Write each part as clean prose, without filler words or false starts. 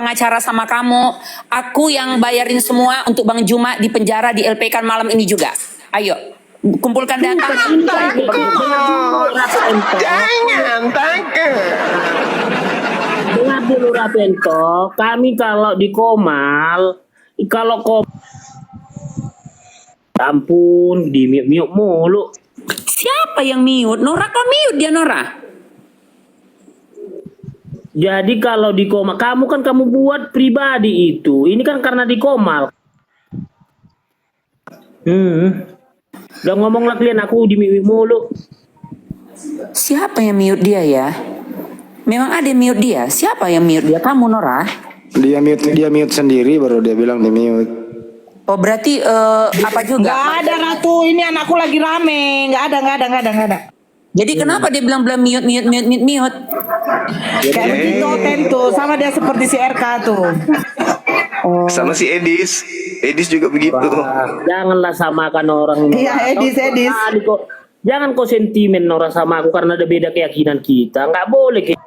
pengacara sama kamu. Aku yang bayarin semua untuk Bang Juma di penjara di LP kan malam ini juga. Ayo, kumpulkan data. Jangan takut. Dengar dulu Ratu Ento, kami kalau di Komal, kalau ampun, di mute mulu. Siapa yang mute? Nora kok mute dia Nora? Jadi kalau di Komal, kamu buat pribadi itu. Ini kan karena di Komal. Udah ngomong lah kalian, aku di mute mulu. Siapa yang mute dia ya? Memang ada yang mute dia. Siapa yang mute dia? Kamu Nora? Dia mute sendiri baru dia bilang di mute. Oh berarti apa juga? Gak ada Ratu, ini anakku lagi rame. Gak ada. Jadi kenapa dia bilang mute? Kayak begitu tentu, sama dia seperti si RK tuh. Sama si Edis juga begitu. Janganlah samakan orang. Iya, Edis. Jangan kau sentimen Nora sama aku karena ada beda keyakinan kita. Nggak boleh.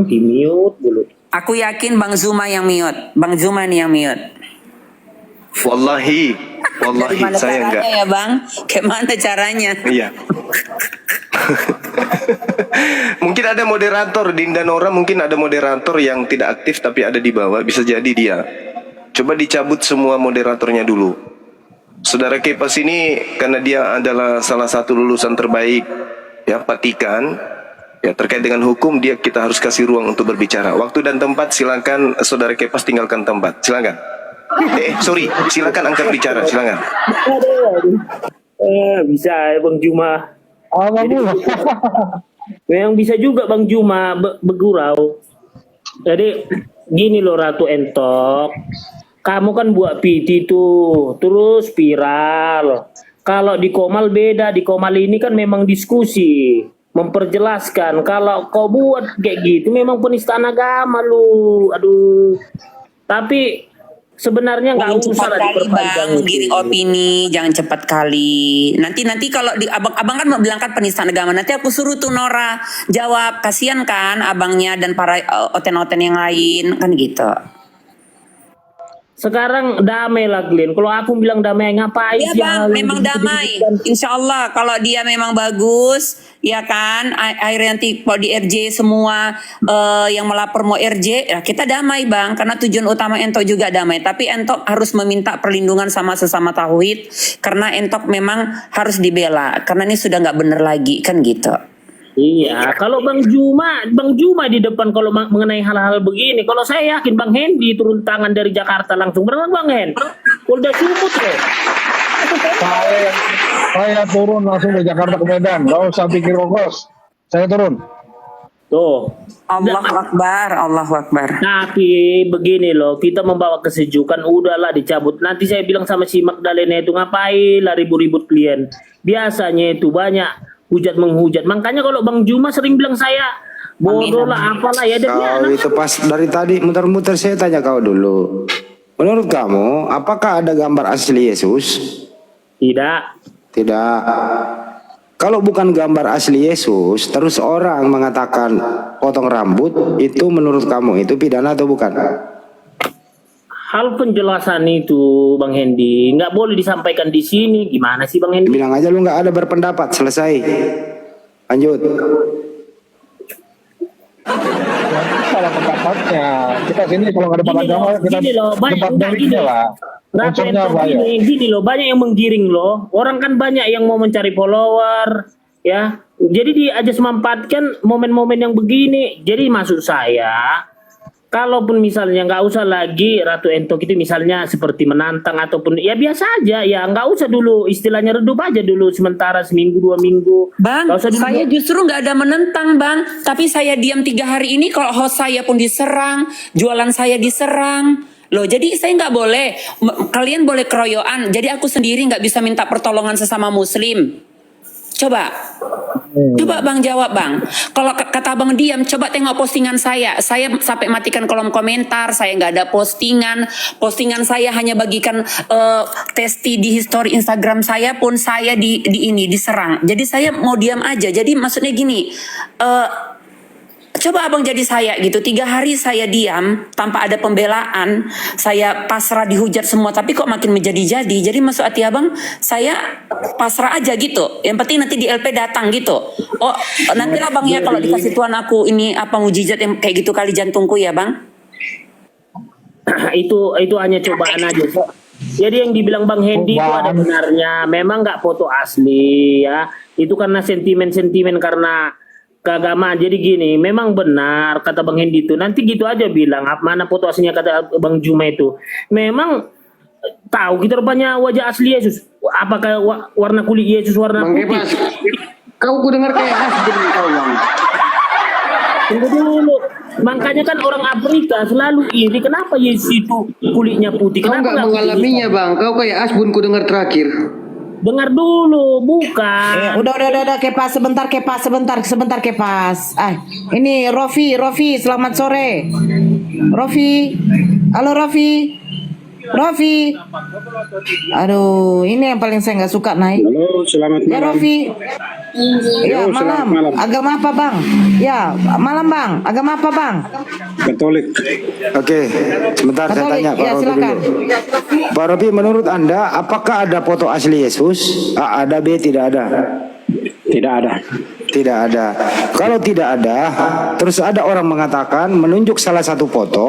Di mute dulu. Aku yakin Bang Zuma yang mute. Bang Zuma nih yang mute. Wallahi Gimana saya caranya enggak. ya Bang? Gimana caranya? Iya. Mungkin ada moderator Dinda Nora, mungkin ada moderator yang tidak aktif tapi ada di bawah, bisa jadi dia. Coba dicabut semua moderatornya dulu. Saudara Kepas ini karena dia adalah salah satu lulusan terbaik ya Patikan ya, terkait dengan hukum kita harus kasih ruang untuk berbicara. Waktu dan tempat silakan saudara Kepas tinggalkan tempat. Silakan. Silakan angkat bicara, silakan. Bisa ya Bang Juma. Memang bisa juga Bang Juma bergurau. Jadi gini loh Ratu Entok. Kamu kan buat PT tuh, terus viral. Kalau di Komal beda, di Komal ini kan memang diskusi, memperjelaskan. Kalau kau buat kayak gitu, memang penistaan agama lu. Aduh. Tapi sebenarnya nggak usah lah diperpanjang. Menggiring opini, jangan cepat kali. Nanti kalau abang kan mau bilang kan penistaan agama. Nanti aku suruh tuh Nora jawab. Kasian kan abangnya dan para oten-oten yang lain kan gitu. Sekarang damai lah Glenn. Kalau aku bilang damai ngapain? Iya Bang, memang damai. Insya Allah kalau dia memang bagus, ya kan. Akhirnya nanti kalau di RJ semua yang melapor mau RJ, ya kita damai Bang. Karena tujuan utama Entok juga damai. Tapi Entok harus meminta perlindungan sama sesama tauhid. Karena Entok memang harus dibela. Karena ini sudah nggak bener lagi kan gitu. Iya, kalau Bang Juma di depan kalau mengenai hal-hal begini, kalau saya yakin Bang Hendy turun tangan dari Jakarta langsung berenang Bang Hen. Udah Sumut loh. Saya turun langsung dari Jakarta ke Medan, nggak usah pikir ongkos. Saya turun. Tuh. Allahu Akbar. Tapi begini loh, kita membawa kesejukan, udahlah dicabut. Nanti saya bilang sama si Magdalena itu ngapain lah ribut-ribut klien. Biasanya itu banyak hujat menghujat. Makanya kalau Bang Juma sering bilang saya bodoh lah apalah ya. Kau itu pas dari tadi muter-muter saya tanya kau dulu. Menurut kamu apakah ada gambar asli Yesus? Tidak. Kalau bukan gambar asli Yesus, terus orang mengatakan potong rambut, itu menurut kamu itu pidana atau bukan? Hal penjelasan itu Bang Hendy nggak boleh disampaikan di sini. Gimana sih Bang Hendy? Bilang aja lu nggak ada berpendapat, selesai. Lanjut. Salah pendapatnya. Kita sini kalau nggak ada agama kita gini loh, banyak gini lah. Unsurnya banyak. Gini loh, banyak yang menggiring loh. Orang kan banyak yang mau mencari follower, ya. Jadi dia aja memanfaatkan momen-momen yang begini. Jadi maksud saya, kalaupun misalnya nggak usah lagi Ratu Entok itu misalnya seperti menantang ataupun ya biasa aja ya, nggak usah dulu istilahnya redup aja dulu sementara seminggu 2 minggu. Bang, usah dulu. saya justru nggak ada menentang Bang, tapi saya diam 3 hari ini kalau host saya pun diserang, jualan saya diserang. Loh, jadi saya nggak boleh, kalian boleh keroyokan, jadi aku sendiri nggak bisa minta pertolongan sesama muslim. Coba Bang jawab Bang. Kalau kata Bang diam, coba tengok postingan saya. Saya sampai matikan kolom komentar. Saya nggak ada postingan. Postingan saya hanya bagikan testi di history Instagram saya pun saya diserang. Jadi saya mau diam aja. Jadi maksudnya gini, Coba abang jadi saya gitu, 3 hari saya diam tanpa ada pembelaan, saya pasrah dihujat semua, tapi kok makin menjadi-jadi. Jadi maksud hati abang, saya pasrah aja gitu. Yang penting nanti di LP datang gitu. Oh, nanti lah bang ya kalau dikasih Tuhan aku ini apa mujizat yang kayak gitu kali jantungku ya bang. itu hanya cobaan aja. Jadi yang dibilang Bang Hendy itu ada benarnya. Memang nggak foto asli ya. Itu karena sentimen-sentimen karena keagamaan. Jadi gini, memang benar kata Bang Hendy itu. Nanti gitu aja bilang mana foto aslinya kata Bang Juma itu. Memang tahu kita rupanya wajah asli Yesus. Apakah warna kulit Yesus warna Bang putih? Kepas, kau ku dengar kayak asli kau bang. Tunggu dulu. Makanya kan orang Afrika selalu iri. Kenapa Yesus itu kulitnya putih? Kau Kenapa nggak nggak mengalaminya bang. Kau kayak Asbun ku dengar terakhir. Dengar dulu, bukan. Udah, Kepas, sebentar Kepas. Ini Rofi, selamat sore. Rofi, halo Rofi. Aduh, ini yang paling saya nggak suka naik. Halo, selamat Ya malam. Rofi. Ya Yo, malam. selamat malam. Agama apa bang? Ya malam bang. Agama apa bang? Katolik. Oke, sebentar saya Katolik. tanya Pak Ya Robi silakan. dulu. Pak Robi, menurut Anda apakah ada foto asli Yesus? A ada, B tidak ada. Tidak ada. Tidak ada. Kalau tidak ada, terus ada orang mengatakan menunjuk salah satu foto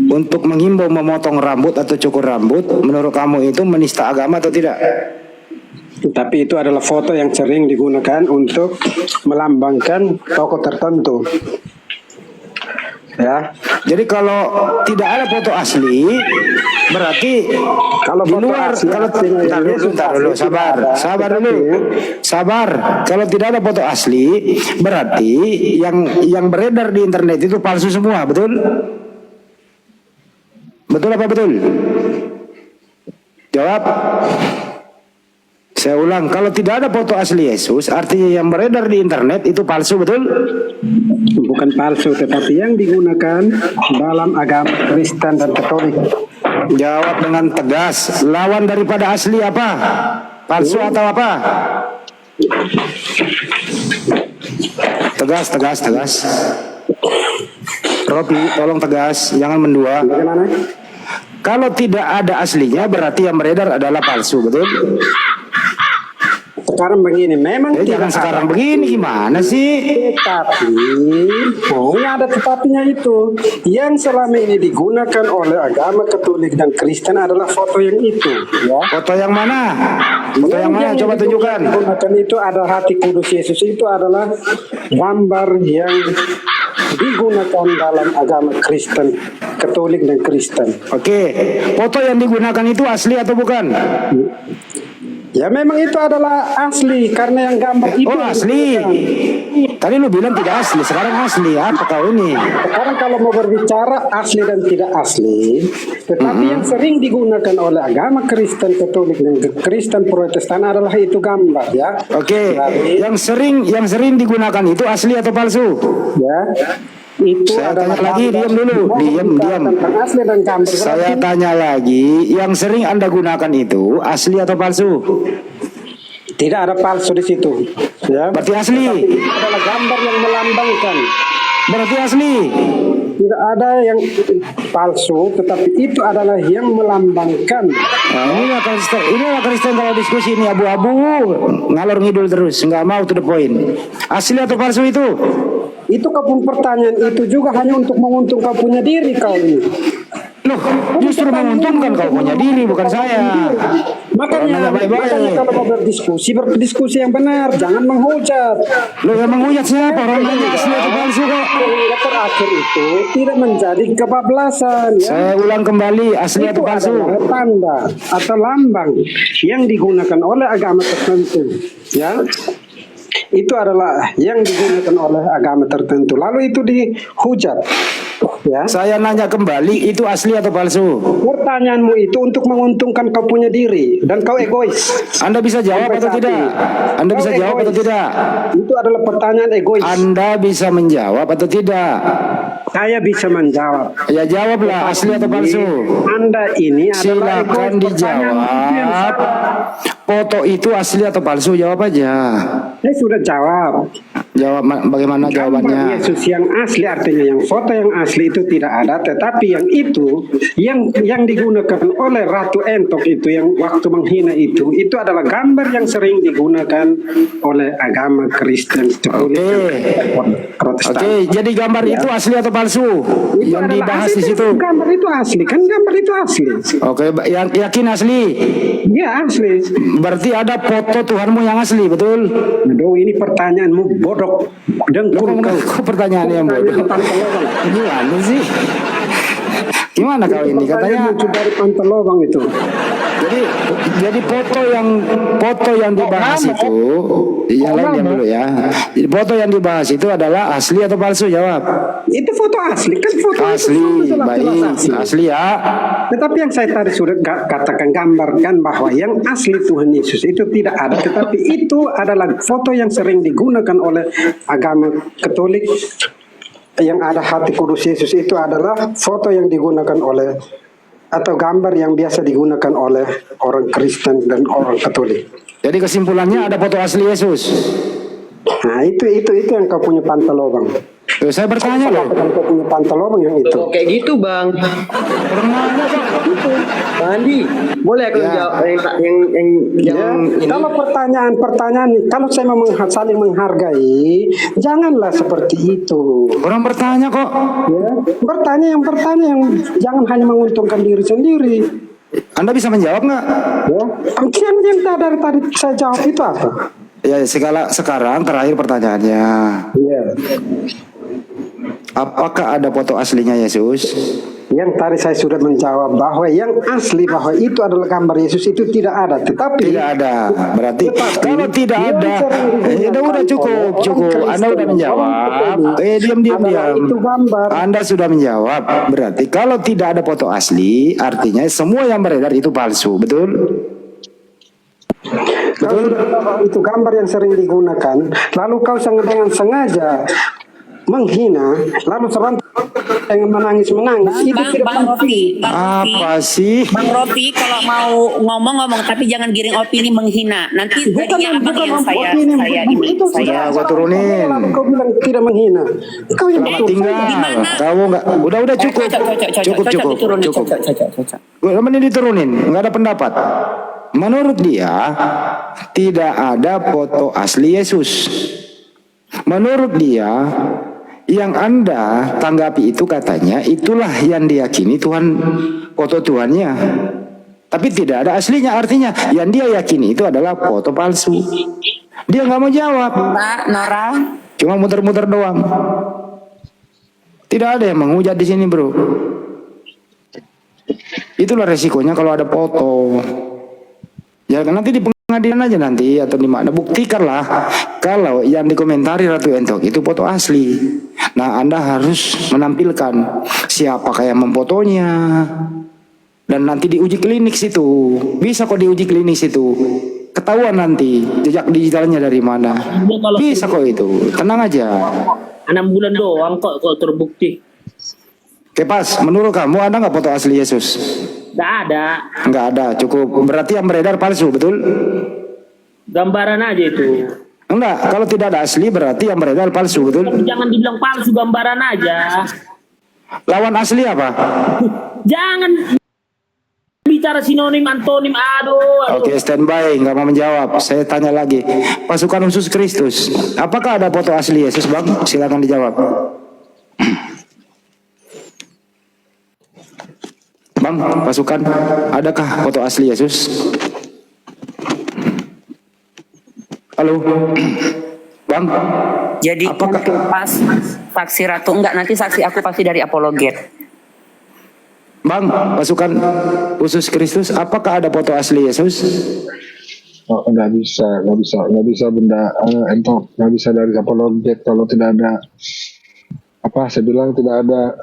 untuk menghimbau memotong rambut atau cukur rambut, menurut kamu itu menista agama atau tidak? Tapi itu adalah foto yang sering digunakan untuk melambangkan tokoh tertentu. Ya. Jadi kalau tidak ada foto asli, berarti Kalau di foto luar asli, kalau artinya Yesus bentar dulu, asli sabar, tidak ada. sabar Tetapi- dulu, sabar. Kalau tidak ada foto asli, berarti yang beredar di internet itu palsu semua, betul? Betul apa betul? Jawab. Saya ulang, kalau tidak ada foto asli Yesus, artinya yang beredar di internet itu palsu, betul? Bukan palsu, tetapi yang digunakan dalam agama Kristen dan Katolik. Jawab dengan tegas. Lawan daripada asli apa? Palsu atau apa? Tegas. Robi, tolong tegas, jangan mendua. Bagaimana? Kalau tidak ada aslinya, berarti yang beredar adalah palsu, betul? Sekarang begini, memang Jangan sekarang begini, gimana sih? Tetapi, ini ada tetapinya itu. Yang selama ini digunakan oleh agama Katolik dan Kristen adalah foto yang itu. Ya. Foto yang mana? Foto yang mana? Coba tunjukkan. Digunakan itu ada hati kudus Yesus, itu adalah gambar yang digunakan dalam agama Kristen, Katolik dan Kristen. Oke, foto yang digunakan itu asli atau bukan? Ya memang itu adalah asli karena yang gambar itu Oh, asli. Tadi lu bilang tidak asli, sekarang asli. Apa kau ini? Sekarang kalau mau berbicara asli dan tidak asli, tetapi yang sering digunakan oleh agama Kristen, Katolik dan Kristen Protestan adalah itu gambar ya. Oke, Jadi, yang sering digunakan itu asli atau palsu? ya. Itu Saya adalah tanya lagi, gambar. diam dulu. Mau Diam. berbicara tentang asli dan gambar. Saya Berarti tanya lagi, yang sering Anda gunakan itu asli atau palsu? tidak ada palsu di situ. Ya. Berarti asli. Itu adalah gambar yang melambangkan. Berarti asli. Tidak ada yang palsu, tetapi itu adalah yang melambangkan. Nah, inilah Kristen kalau diskusi ini abu-abu, ngalor ngidul terus, nggak mau to the point. Asli atau palsu itu? Itu kau pun pertanyaan itu juga hanya untuk menguntungkan punya diri kau ini. Loh, justru menguntungkan kau punya diri, bukan saya. Makanya kalau mau berdiskusi yang benar, jangan menghujat. Lo yang menghujat siapa? Orang nanya asli atau palsu kok? Yang terakhir itu tidak menjadi kebablasan. Ya. Saya ulang kembali, asli Itu atau palsu? adalah tanda atau lambang yang digunakan oleh agama tertentu. Ya. Itu adalah yang digunakan oleh agama tertentu. Lalu itu dihujat. Ya. Saya nanya kembali, itu asli atau palsu? Pertanyaanmu itu untuk menguntungkan kau punya diri dan kau egois. Anda bisa jawab atau Sampai tidak? saat Anda ini. bisa Kau jawab atau egois. tidak? Itu adalah pertanyaan egois. Anda bisa menjawab atau tidak? Saya bisa menjawab. Ya jawablah, asli atau palsu? Anda ini adalah Silakan egois. Pertanyaan itu yang dijawab. salah. Foto itu asli atau palsu? Jawab aja. Saya sudah jawab. Bagaimana Gambar jawabannya? Yesus yang asli, artinya yang foto yang asli itu tidak ada, tetapi yang itu yang digunakan oleh Ratu Entok itu yang waktu menghina itu adalah gambar yang sering digunakan oleh agama Kristen Katolik, Protestan. Oke, jadi gambar itu asli atau palsu? Itu Yang adalah dibahas asli, di situ. gambar itu asli, kan gambar itu asli. Oke, yang yakin asli. Ya asli. Berarti ada foto Tuhanmu yang asli, betul? Aduh, ini pertanyaanmu bodoh. Dengkul kau. Kok pertanyaan yang bodoh? Gimana sih? Gimana kau ini katanya? Lucu dari pantai lobang itu. Jadi foto yang dibahas itu, yang lain diam dulu ya. Jadi foto yang dibahas itu adalah asli atau palsu? Jawab. Itu foto asli, kan foto Asli, itu jelas-jelas baik, asli ya. Tetapi yang saya tadi sudah katakan, gambarkan bahwa yang asli Tuhan Yesus itu tidak ada, tetapi itu adalah foto yang sering digunakan oleh agama Katolik. Yang ada hati kudus Yesus itu adalah foto yang digunakan oleh, atau gambar yang biasa digunakan oleh orang Kristen dan orang Katolik. Jadi kesimpulannya ada foto asli Yesus. Nah itu yang kau punya pantai lobang. Tuh, saya bertanya loh. Katakan kau punya pantai lobang yang itu. Tuh, kayak gitu bang. Bang Andi, boleh aku Ya. jawab yang Ya, ini? kalau pertanyaan, kalau saya mau saling menghargai, janganlah seperti itu. Orang bertanya kok. Ya, bertanya yang jangan hanya menguntungkan diri sendiri. Anda bisa menjawab nggak? Ya, yang dari tadi saya jawab itu apa? Ya, sekarang terakhir pertanyaannya. Ya, Apakah ada foto aslinya Yesus? yang tadi saya sudah menjawab bahwa yang asli bahwa itu adalah gambar Yesus itu tidak ada, tetapi Tidak ada. Berarti kalau tidak ada, udah cukup. Anda udah menjawab. Diam. Itu gambar. Anda sudah menjawab. Berarti kalau tidak ada foto asli, artinya semua yang beredar itu palsu, betul? Betul. Itu gambar yang sering digunakan, lalu kau dengan sengaja menghina, lalu serantai dengan menangis. Itu tidak Bang Rofi, Apa sih? Bang Rofi, kalau mau ngomong tapi jangan giring opini menghina. Nanti jadinya abang yang saya Gua turunin. Lalu kau bilang tidak menghina. Kau yang betul. Tinggal. Gimana? Kamu nggak? Udah cukup. Cukup. Gue ini diturunin. Nggak ada pendapat. Menurut dia tidak ada foto asli Yesus. Menurut dia, yang Anda tanggapi itu katanya itulah yang diyakini Tuhan, foto Tuhannya. Tapi tidak ada aslinya, artinya yang dia yakini itu adalah foto palsu. Dia nggak mau jawab, Mbak Nora, cuma muter-muter doang. Tidak ada yang menghujat di sini, bro. Itulah resikonya kalau ada foto. Ya nanti di pengadilan aja nanti atau di mana, buktikanlah kalau yang dikomentari Ratu Entok itu foto asli. Nah, Anda harus menampilkan siapa yang memfotonya dan nanti diuji klinik situ. Bisa kok diuji klinik situ. Ketahuan nanti jejak digitalnya dari mana. Bisa kok itu. Tenang aja. 6 bulan doang kok terbukti. Oke, Pas, menurut kamu ada nggak foto asli Yesus? Nggak ada. Nggak ada, cukup. Berarti yang beredar palsu, betul? Gambaran aja itu. Enggak, kalau tidak ada asli berarti yang beredar palsu, betul? Jangan dibilang palsu, gambaran aja. Lawan asli apa? Jangan bicara sinonim, antonim, aduh. Oke, standby, nggak mau menjawab. Saya tanya lagi, pasukan khusus Kristus, apakah ada foto asli Yesus, Bang? Silakan dijawab. Bang, pasukan, adakah foto asli Yesus? Halo, Bang. jadi Apakah- nanti pas saksi Ratu nanti saksi aku pasti dari apologet. Bang, pasukan khusus Kristus, apakah ada foto asli Yesus? Oh, nggak bisa benda entok, nggak bisa dari apologet kalau tidak ada saya bilang tidak ada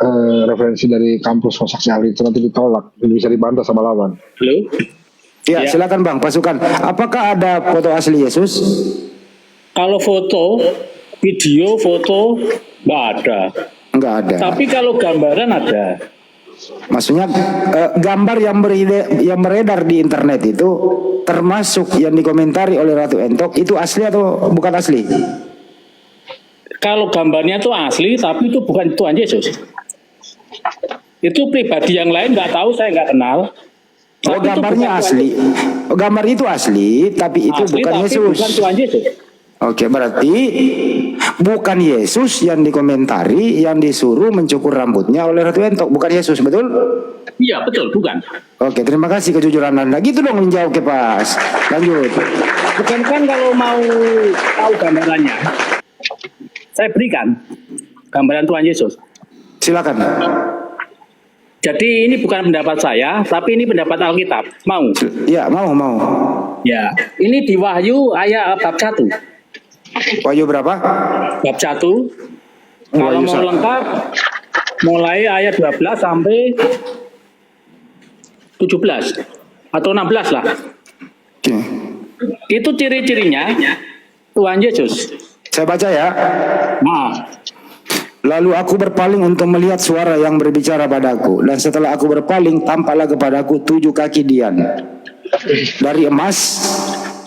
referensi dari kampus saksi ahli itu nanti ditolak, bisa dibantah sama lawan. Halo? Ya, silakan Bang, pasukan. Apakah ada foto asli Yesus? Kalau foto, video, foto nggak ada. Enggak ada. Tapi kalau gambaran ada. Maksudnya gambar yang beredar di internet itu termasuk yang dikomentari oleh Ratu Entok itu asli atau bukan asli? kalau gambarnya itu asli, tapi itu bukan Tuhan Yesus. Itu pribadi yang lain nggak tahu, saya nggak kenal. Oh, Tapi itu gambarnya bukan Tuhan asli. Oh, gambar itu asli, tapi itu Asli, bukan tapi Yesus. bukan Tuhan Yesus. Oke, berarti bukan Yesus yang dikomentari, yang disuruh mencukur rambutnya oleh Ratu Entok, bukan Yesus, betul? Iya betul, bukan. Oke, terima kasih kejujuran Anda. Gitu dong menjawab ke Pas. Lanjut. Bukan kan kalau mau tahu gambarannya, saya berikan gambaran Tuhan Yesus. Silakan. Jadi ini bukan pendapat saya, tapi ini pendapat Alkitab. Mau? Ya, mau. Ya. Ini di Wahyu ayat bab 1. Wahyu berapa? Bab 1. Kalau Wahyu mau 1. lengkap, mulai ayat 12 sampai 17 atau 16 lah. Oke. Itu ciri-cirinya Tuhan Yesus. Saya baca ya. Nah, Lalu aku berpaling untuk melihat suara yang berbicara padaku. Dan setelah aku berpaling, tampaklah kepadaku 7 kaki dian dari emas.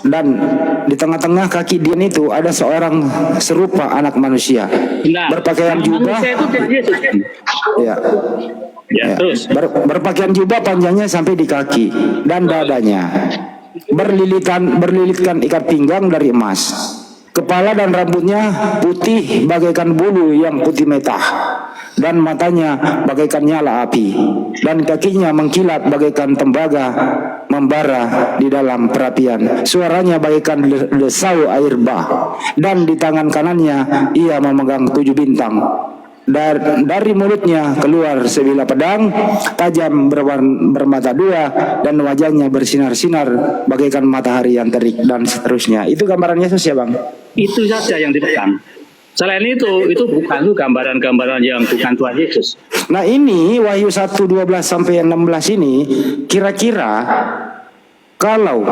Dan di tengah-tengah kaki dian itu ada seorang serupa anak manusia. nah, Berpakaian jubah. manusia itu Tuhan Yesus. Ya. Ya, Ya. terus. Berpakaian jubah panjangnya sampai di kaki dan dadanya. Berlilitkan ikat pinggang dari emas. Kepala dan rambutnya putih bagaikan bulu yang putih metah, dan matanya bagaikan nyala api, dan kakinya mengkilat bagaikan tembaga membara di dalam perapian. Suaranya bagaikan desau air bah, dan di tangan kanannya ia memegang 7 bintang. Dari mulutnya keluar sebilah pedang tajam bermata 2, dan wajahnya bersinar-sinar bagaikan matahari yang terik, dan seterusnya. Itu gambaran Yesus ya Bang? Itu saja yang dipegang. Selain itu bukan gambaran-gambaran yang bukan Tuhan Yesus. Nah ini Wahyu 1:12 sampai 16 ini kira-kira kalau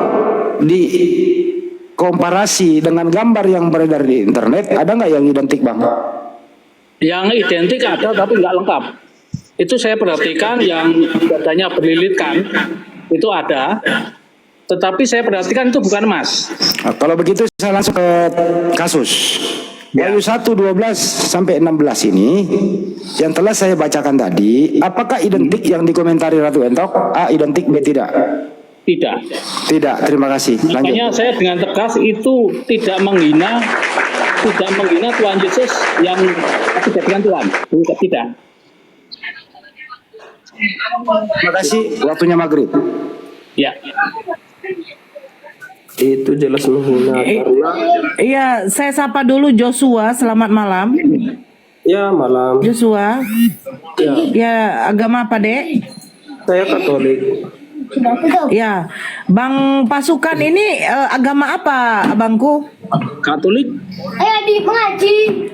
dikomparasi dengan gambar yang beredar di internet, ada nggak yang identik Bang? Yang identik ada tapi nggak lengkap. Itu saya perhatikan yang dadanya berlilitkan itu ada, tetapi saya perhatikan itu bukan emas. Nah, kalau begitu saya langsung ke kasus. Wahyu 1:12 sampai 16 ini yang telah saya bacakan tadi, apakah identik yang dikomentari Ratu Entok? A identik, B tidak. Tidak. Tidak, terima kasih. Makanya Lanjut. saya dengan tegas itu tidak menghina Tuhan Yesus yang dijadikan Tuhan. Tidak. Terima kasih. Waktunya maghrib. Ya. Itu jelas menghina. Iya, saya sapa dulu Joshua. Selamat malam. Ya malam. Joshua. Ya, agama apa, Dek? Saya Katolik. Ya, Bang Pasukan ini agama apa, Abangku? Katolik.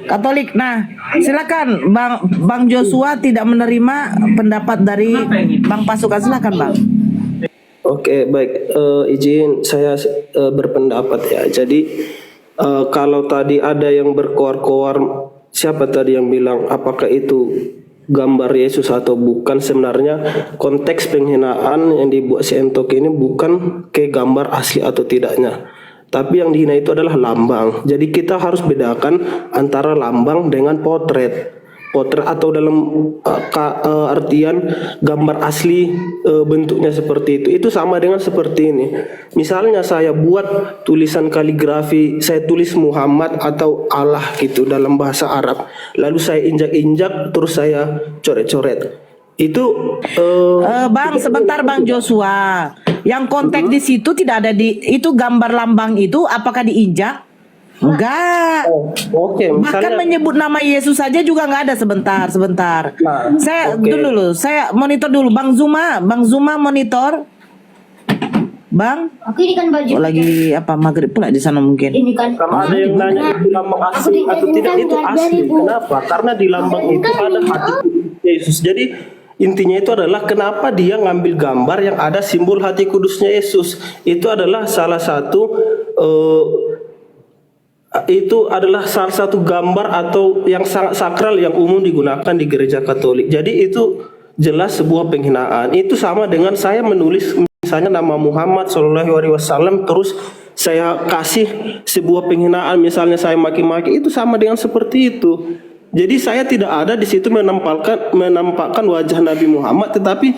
Katolik. Nah, silakan Bang Joshua tidak menerima pendapat dari Bang Pasukan. Silakan, Bang. Oke, baik. Izin saya berpendapat ya. Jadi kalau tadi ada yang berkoar-koar, siapa tadi yang bilang apakah itu gambar Yesus atau bukan? Sebenarnya konteks penghinaan yang dibuat si Entok ini bukan ke gambar asli atau tidaknya, tapi yang dihina itu adalah lambang. Jadi kita harus bedakan antara lambang dengan potret atau dalam artian gambar asli bentuknya seperti itu sama dengan seperti ini. Misalnya saya buat tulisan kaligrafi, saya tulis Muhammad atau Allah gitu dalam bahasa Arab, lalu saya injak-injak terus saya coret-coret. Itu Bang, sebentar Bang Joshua. Yang konteks di situ tidak ada itu gambar lambang itu apakah diinjak? Enggak. Oke, Bahkan misalnya menyebut nama Yesus saja juga nggak ada. Sebentar. Nah, Saya oke. dulu, saya monitor dulu. Bang Zuma monitor. Bang, Aku ini kan baju. oh, lagi apa maghrib pula di sana mungkin. Ini kan. kalau ada yang nanya itu lambang asli atau tidak, itu asli. Kenapa? Karena di lambang itu ada hati kudus Yesus. Jadi intinya itu adalah kenapa dia ngambil gambar yang ada simbol hati kudusnya Yesus. Itu adalah salah satu gambar atau yang sangat sakral yang umum digunakan di gereja Katolik. Jadi itu jelas sebuah penghinaan. Itu sama dengan saya menulis misalnya nama Muhammad SAW terus saya kasih sebuah penghinaan, misalnya saya maki-maki, itu sama dengan seperti itu. Jadi saya tidak ada di situ menampakkan wajah Nabi Muhammad, tetapi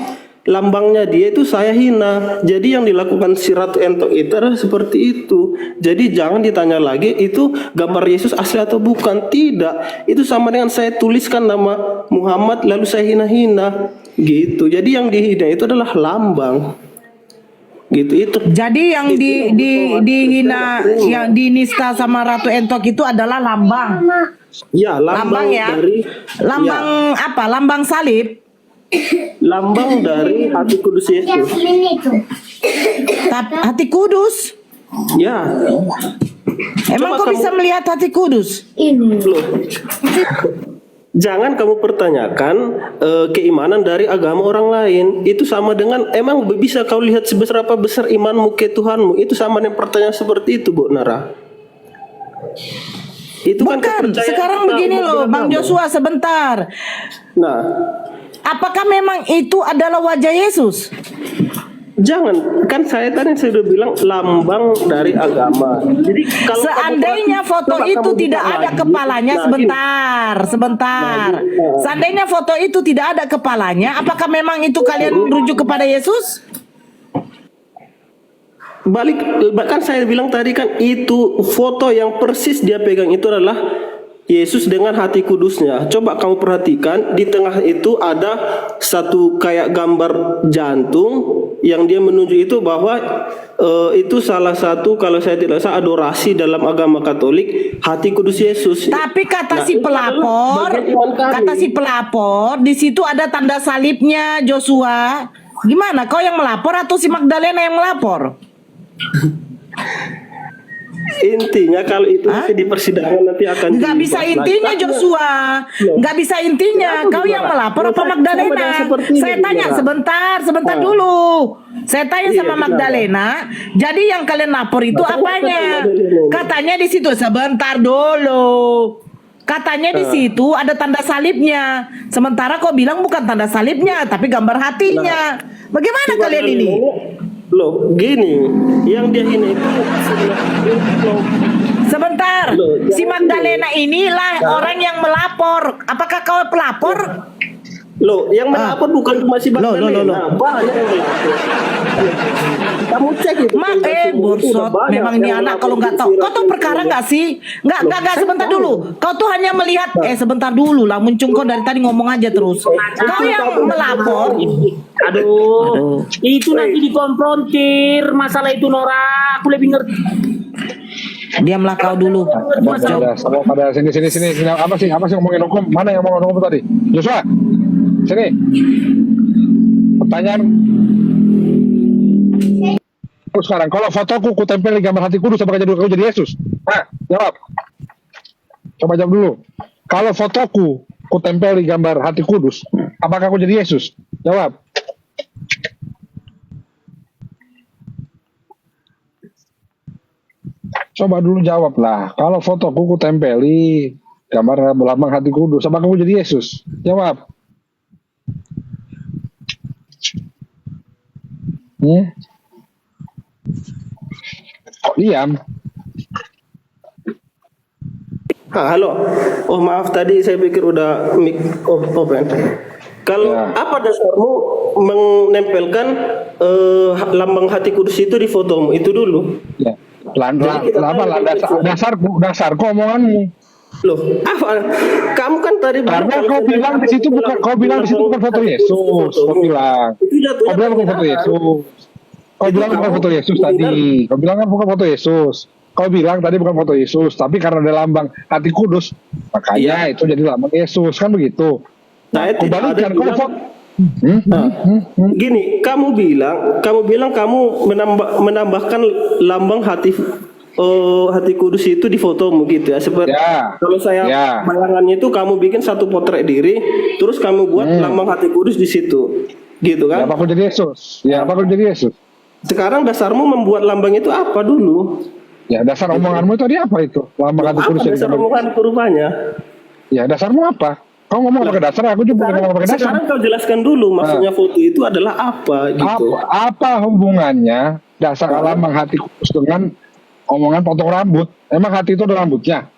lambangnya dia itu saya hina. Jadi yang dilakukan si Ratu Entok itu adalah seperti itu. Jadi jangan ditanya lagi itu gambar Yesus asli atau bukan. Tidak, itu sama dengan saya tuliskan nama Muhammad lalu saya hina-hina gitu. Jadi yang dihina itu adalah lambang gitu. Itu Jadi yang dihina, yang dinista sama Ratu Entok itu adalah lambang. ya, Lambang ya. dari Lambang apa? Lambang salib. lambang dari hati kudus Yesus. Hati kudus. Ya, Emang Coba kau bisa melihat hati kudus? loh. Jangan kamu pertanyakan keimanan dari agama orang lain. Itu sama dengan, emang bisa kau lihat seberapa besar imanmu ke Tuhanmu? Itu sama dengan pertanyaan seperti itu, Bu Nara. Itu kan Bukan. kepercayaan Sekarang kita begini umat loh, Bang beragama. Joshua, sebentar. Nah, Apakah memang itu adalah wajah Yesus? jangan, kan saya tadi sudah bilang lambang dari agama. Jadi kalau kamu Seandainya perhatikan, foto coba itu kamu tidak buka ada lagi. kepalanya, Nah, sebentar. Nah, Seandainya foto itu tidak ada kepalanya, apakah memang itu kalian merujuk kepada Yesus? balik, bahkan saya bilang tadi kan itu foto yang persis dia pegang itu adalah Yesus dengan hati kudusnya. Coba kamu perhatikan, di tengah itu ada satu kayak gambar jantung yang dia menunjuk itu bahwa itu salah satu, kalau saya tidak salah, adorasi dalam agama Katolik, hati kudus Yesus. Tapi kata Nah, si itu adalah pelapor, bagian iman kami. kata si pelapor, di situ ada tanda salibnya, Joshua. Gimana? Kau yang melapor atau si Magdalena yang melapor? Intinya kalau itu nanti di persidangan nanti akan Nggak bisa dibahas intinya, lagi. Joshua. Nggak bisa intinya. Kenapa Kau yang gimana? melapor apa Sama Magdalena? dengan seperti ini, Saya tanya gimana? sebentar dulu. Saya tanya Iya, sama gimana? Magdalena. Jadi yang kalian lapor itu Nah, apanya? Magdalena. Katanya di situ, sebentar dulu. Katanya di situ ada tanda salibnya. Sementara kau bilang bukan tanda salibnya, tapi gambar hatinya. Bagaimana Si kalian ini? Loh, gini, yang dia ini itu sebenarnya Sebentar, Loh, si jangan Magdalena inilah orang yang melapor. Apakah kau pelapor? loh, yang melapor bukan cuma si Loh, Magdalena, loh. banyak yang melapor. Kamu cek itu. Borsot, memang ini anak kalau nggak tahu. Kau tuh perkara nggak sih? Nggak, sebentar dulu. Kau tuh hanya melihat, sebentar dulu lah. Muncul kau dari tadi ngomong aja terus. Kau yang melapor. Aduh, itu nanti dikonfrontir masalah itu, Nora. Aku lebih ngerti. Diamlah kau dulu. Pada sini. Apa sih ngomongin hukum? Mana yang ngomongin hukum tadi? Joshua, sini. Pertanyaan. Sekarang, kalau fotoku ku tempel di gambar hati kudus, apakah aku jadi Yesus? Nah, jawab. Coba jawab dulu. Kalau fotoku ku tempel di gambar hati kudus, apakah aku jadi Yesus? Jawab. Coba dulu jawab lah. Kalau fotoku ku tempeli gambar lambang hati kudus, apakah aku jadi Yesus? Jawab. Kok diam? Halo. Oh, maaf tadi saya pikir udah mic open. Kalau Ya. apa dasarmu menempelkan lambang hati kudus itu di fotomu itu dulu? Ya. Dasarku omonganmu. Loh, apa? Kamu kan tadi Karena kau bilang di situ bukan foto Yesus. Kau bilang. Kau bilang bukan foto Yesus. Kau bilang bukan foto Yesus tadi. Kau bilang kan bukan foto Yesus. Kau bilang tadi bukan foto Yesus, tapi karena ada lambang hati kudus, makanya itu jadi lambang Yesus, kan begitu. Saya Kau tidak ada balikan, kau bilang- foto. Gini, kamu bilang kamu menambahkan lambang hati kudus itu di fotomu gitu ya. Seperti Ya. kalau saya Ya. bayangannya itu kamu bikin satu potret diri, terus kamu buat lambang hati kudus di situ, gitu Ya, kan? apa aku jadi Yesus? Ya, apa aku jadi Yesus? Sekarang dasarmu membuat lambang itu apa dulu? Ya, dasar omonganmu itu tadi apa itu? Lambang hati Apa kudus yang dasar digambar. omongan rupanya? Ya, dasarmu apa? Kau ngomong pakai dasar, aku juga ngomong pakai dasar. Sekarang kau jelaskan dulu maksudnya foto itu adalah apa gitu. Apa hubungannya dasar lambang hati kudus dengan omongan potong rambut. Emang hati itu ada rambutnya?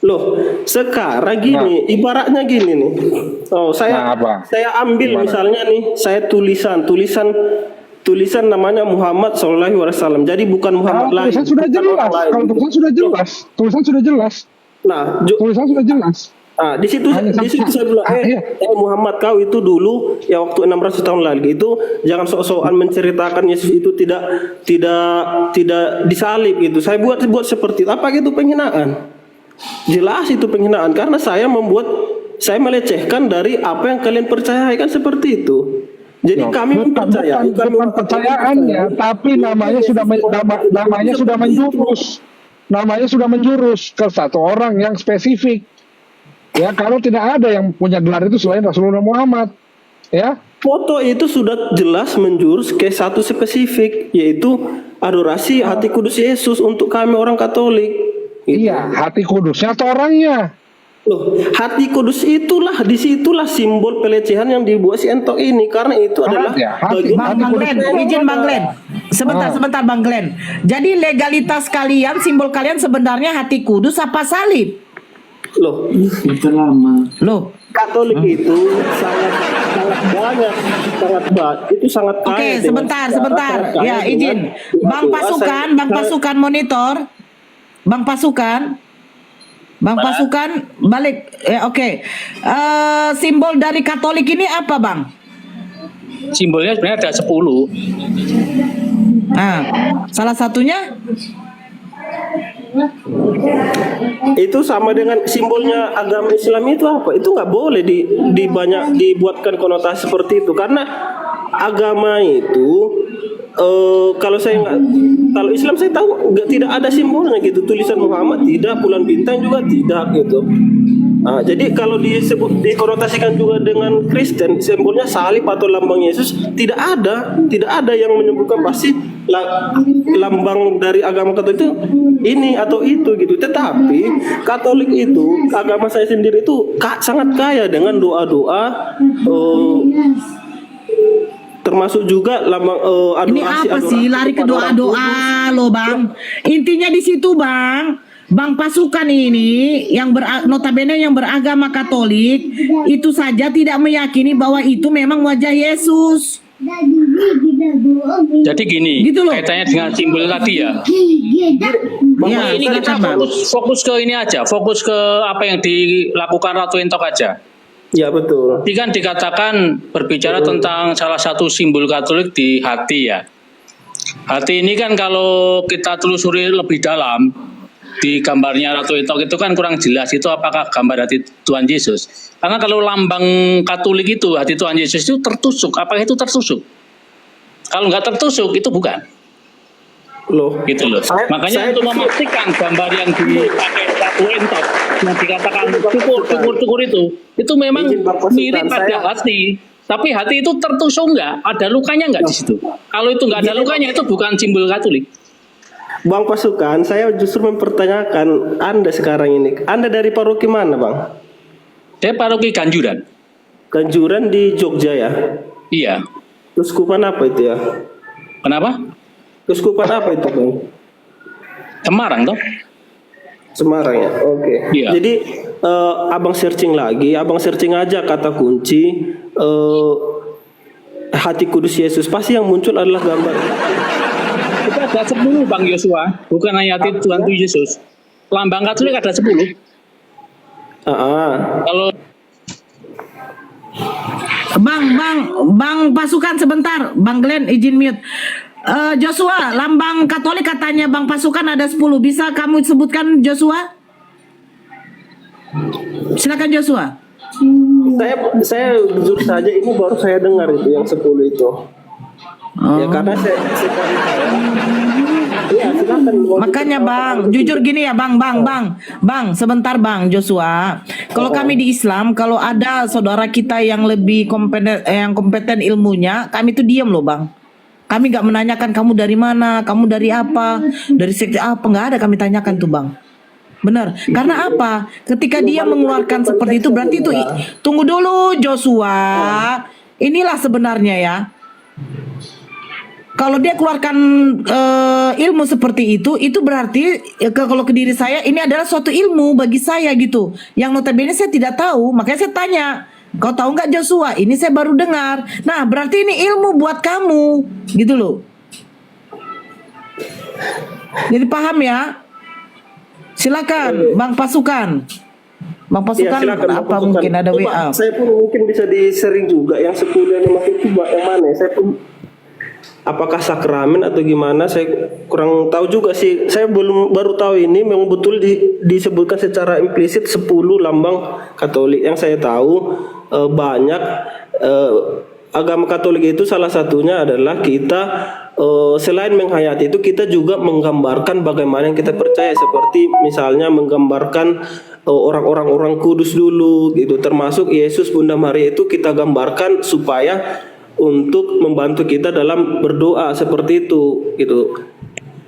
Loh, sekarang gini, ibaratnya gini nih. Oh, Nah, apa? saya ambil Gimana? misalnya nih, saya tulisan namanya Muhammad Sallallahu Alaihi Wasallam. Jadi bukan Muhammad lagi. Tulisan sudah bukan jelas. orang lain. Kalau tulisan sudah jelas. Tulisan sudah jelas. Nah, Tulisan sudah jelas. di situ saya bilang, iya. Muhammad, kau itu dulu ya waktu 600 tahun lagi itu jangan sok-sokan menceritakan Yesus itu tidak disalib gitu. Saya buat seperti itu. Apa gitu penghinaan? Jelas itu penghinaan karena saya melecehkan dari apa yang kalian percayai kan seperti itu. Jadi kami mempercayai bukan percayaannya, tapi namanya sudah menjurus. Namanya sudah menjurus ke satu orang yang spesifik. Ya, kalau tidak ada yang punya gelar itu selain Rasulullah Muhammad. Ya. Foto itu sudah jelas menjurus ke satu spesifik, yaitu adorasi hati kudus Yesus untuk kami orang Katolik. Gitu. Iya, hati kudusnya atau orangnya? Loh, hati kudus disitulah simbol pelecehan yang dibuat si Entok ini, karena itu adalah Bang Glenn, izin Bang Glenn. Sebentar Bang Glenn. Jadi legalitas kalian, simbol kalian sebenarnya hati kudus apa salib? Loh, Katolik itu sangat banyak, itu sangat kaya. Oke, sebentar. Ya, izin. Bang pasukan monitor. Bang pasukan balik. Oke. Simbol dari Katolik ini apa, Bang? Simbolnya sebenarnya ada 10. Nah, salah satunya Itu sama dengan simbolnya agama Islam itu apa? Itu nggak boleh dibuatkan konotasi seperti itu karena agama itu kalau Islam saya tahu tidak ada simbolnya gitu, tulisan Muhammad tidak, bulan bintang juga tidak gitu. Jadi kalau dikonotasikan juga dengan Kristen, simbolnya salib atau lambang Yesus tidak ada yang menyebutkan pasti lambang dari agama Katolik itu ini atau itu gitu. Tetapi Katolik itu, agama saya sendiri itu sangat kaya dengan doa-doa, termasuk juga lambang adorasi. ini apa sih lari ke doa-doa lo, Bang? Intinya di situ, Bang. Bang pasukan ini yang notabene yang beragama Katolik itu saja tidak meyakini bahwa itu memang wajah Yesus. Jadi gini, Gitu loh. kaitannya dengan simbol tadi ya. Ya, Ini kita fokus ke ini aja, fokus ke apa yang dilakukan Ratu Entok aja. Ya betul. Tadi kan dikatakan berbicara tentang salah satu simbol Katolik di hati ya. Hati ini kan kalau kita telusuri lebih dalam di gambarnya Ratu Entok itu kan kurang jelas itu apakah gambar hati Tuhan Yesus. Karena kalau lambang Katolik itu hati Tuhan Yesus itu tertusuk, apakah itu tertusuk? Kalau nggak tertusuk itu bukan. Loh, Gitu loh. Makanya untuk memastikan gambar yang dipakai Ratu Entok yang dikatakan cukur itu memang mirip pada hati. Tapi hati itu tertusuk nggak? Ada lukanya nggak di situ? Kalau itu nggak ada lukanya itu bukan simbol Katolik. Bang pasukan, saya justru mempertanyakan Anda sekarang ini. Anda dari paroki mana, Bang? Saya paroki Ganjuran. Ganjuran di Jogja ya? Iya. Keuskupan apa itu ya? Kenapa? Keuskupan apa itu, Bang? Semarang toh? Semarang ya? Oke. Iya. Jadi abang searching aja kata kunci hati kudus Yesus. Pasti yang muncul adalah gambar. Kita ada 10 Bang Yosua, bukan hanya hati Tuhan Yesus. Lambang Katolik ada 10. Kalau Bang pasukan sebentar, Bang Glenn izin mute. Joshua, lambang Katolik katanya Bang pasukan ada 10. Bisa kamu sebutkan Joshua? Silakan Joshua. Saya jujur saja ini baru saya dengar itu yang 10 itu. Ya karena saya makanya Bang, jujur gini ya Bang, sebentar Bang Joshua. Kalau kami di Islam, kalau ada saudara kita yang lebih kompeten ilmunya, kami tuh diam loh Bang. Kami nggak menanyakan kamu dari mana, kamu dari apa, dari sekte apa, nggak ada kami tanyakan tuh Bang. Benar, karena apa? Ketika dia mengeluarkan seperti itu, berarti itu tunggu dulu Joshua. Inilah sebenarnya ya. kalau dia keluarkan ilmu seperti itu berarti kalau ke diri saya ini adalah suatu ilmu bagi saya gitu. Yang notabene saya tidak tahu, makanya saya tanya, kau tahu nggak Joshua? Ini saya baru dengar. Nah, berarti ini ilmu buat kamu, gitu loh. Jadi paham ya? Silakan, Bang Pasukan. Bang Pasukan, silakan, Bang apa Pasukan. mungkin ada Coba, WA? saya pun mungkin bisa di-sharing juga yang 10 yang dimaksud itu yang mana ya? Saya pun apakah sakramen atau gimana saya kurang tahu juga sih. Saya baru tahu ini memang betul disebutkan secara implisit 10 lambang Katolik. Yang saya tahu banyak agama Katolik itu salah satunya adalah kita selain menghayati itu kita juga menggambarkan bagaimana yang kita percaya, seperti misalnya menggambarkan orang kudus dulu gitu, termasuk Yesus, Bunda Maria itu kita gambarkan supaya untuk membantu kita dalam berdoa seperti itu gitu.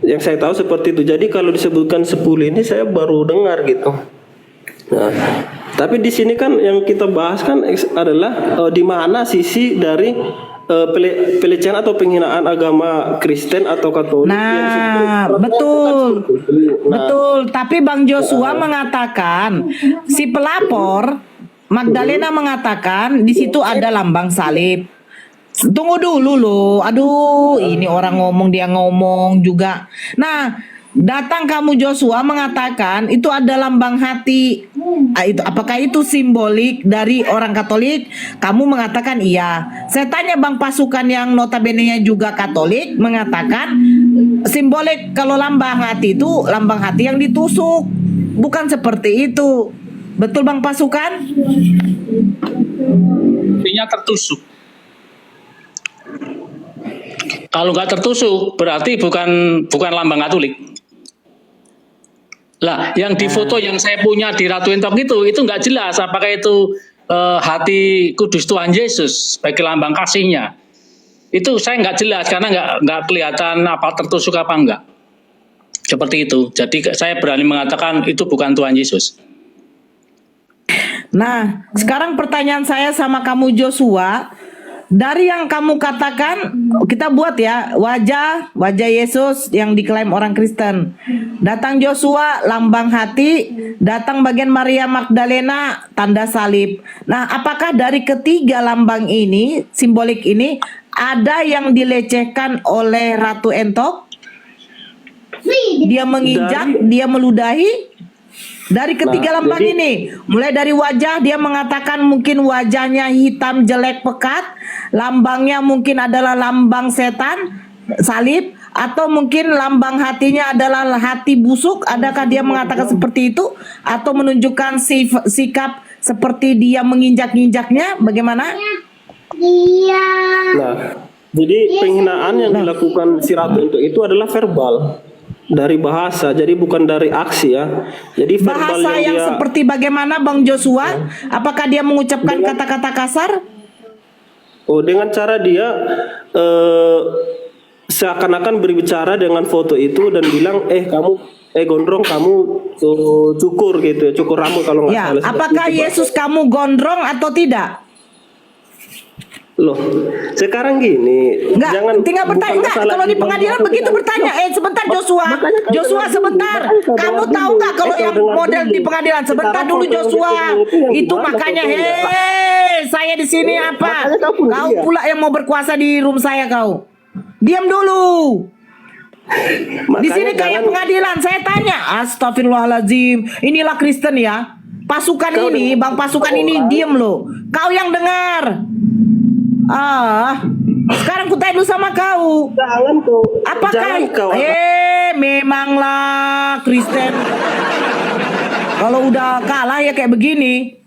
Yang saya tahu seperti itu. Jadi kalau disebutkan 10 ini saya baru dengar gitu. Nah, tapi di sini kan yang kita bahas kan adalah di mana sisi dari pelecehan atau penghinaan agama Kristen atau Katolik. Nah, betul. Betul, tapi Bang Joshua mengatakan si pelapor Magdalena mengatakan di situ ada lambang salib. Tunggu dulu loh. Aduh, ini orang ngomong dia ngomong juga. Nah, datang kamu Joshua mengatakan itu ada lambang hati. Itu apakah itu simbolik dari orang Katolik? Kamu mengatakan iya. Saya tanya Bang Pasukan yang notabene-nya juga Katolik mengatakan simbolik kalau lambang hati itu lambang hati yang ditusuk. Bukan seperti itu. Betul Bang Pasukan? Artinya tertusuk. Kalau nggak tertusuk berarti bukan lambang Katolik. Lah, yang di foto yang saya punya di Ratu Entok itu nggak jelas apakah itu hati kudus Tuhan Yesus sebagai lambang kasihnya. Itu saya nggak jelas karena nggak kelihatan apa tertusuk apa enggak. Seperti itu. Jadi saya berani mengatakan itu bukan Tuhan Yesus. Nah, sekarang pertanyaan saya sama kamu Joshua, dari yang kamu katakan kita buat ya wajah Yesus yang diklaim orang Kristen. Datang Joshua lambang hati, datang bagian Maria Magdalena tanda salib. Nah, apakah dari ketiga lambang ini, simbolik ini ada yang dilecehkan oleh Ratu Entok? Dia menginjak, dia meludahi. Dari ketiga lambang ini, mulai dari wajah dia mengatakan mungkin wajahnya hitam jelek pekat, lambangnya mungkin adalah lambang setan, salib, atau mungkin lambang hatinya adalah hati busuk. Adakah dia mengatakan seperti itu atau menunjukkan sikap seperti dia menginjak-injaknya? Bagaimana? Nah, jadi penghinaan yang dilakukan si Ratu itu adalah verbal. Dari bahasa, jadi bukan dari aksi ya. Jadi verbal bahasa yang dia, seperti bagaimana Bang Joshua? Apakah dia mengucapkan kata-kata kasar? Oh, dengan cara dia seakan-akan berbicara dengan foto itu dan bilang, kamu gondrong, kamu cukur gitu ya, cukur rambut kalau nggak Ya, salah. apakah Itu, Pak. Yesus kamu gondrong atau tidak? Loh, sekarang gini, Enggak, jangan tinggal bertanya. Enggak, kalau di pengadilan begitu bertanya. Sebentar Joshua. Joshua sebentar. Kamu tahu nggak kalau yang model di pengadilan? Sebentar dulu Joshua. Itu makanya, saya di sini apa? Kau pula yang mau berkuasa di room saya kau. Diam dulu. Di sini kayak pengadilan. Saya tanya. Astagfirullahaladzim. Inilah Kristen ya. Pasukan ini, Bang Pasukan ini diem loh. Kau yang dengar. Sekarang ku tanya dulu sama kau. Jangan kau. Apakah memanglah Kristen kalau udah kalah ya kayak begini.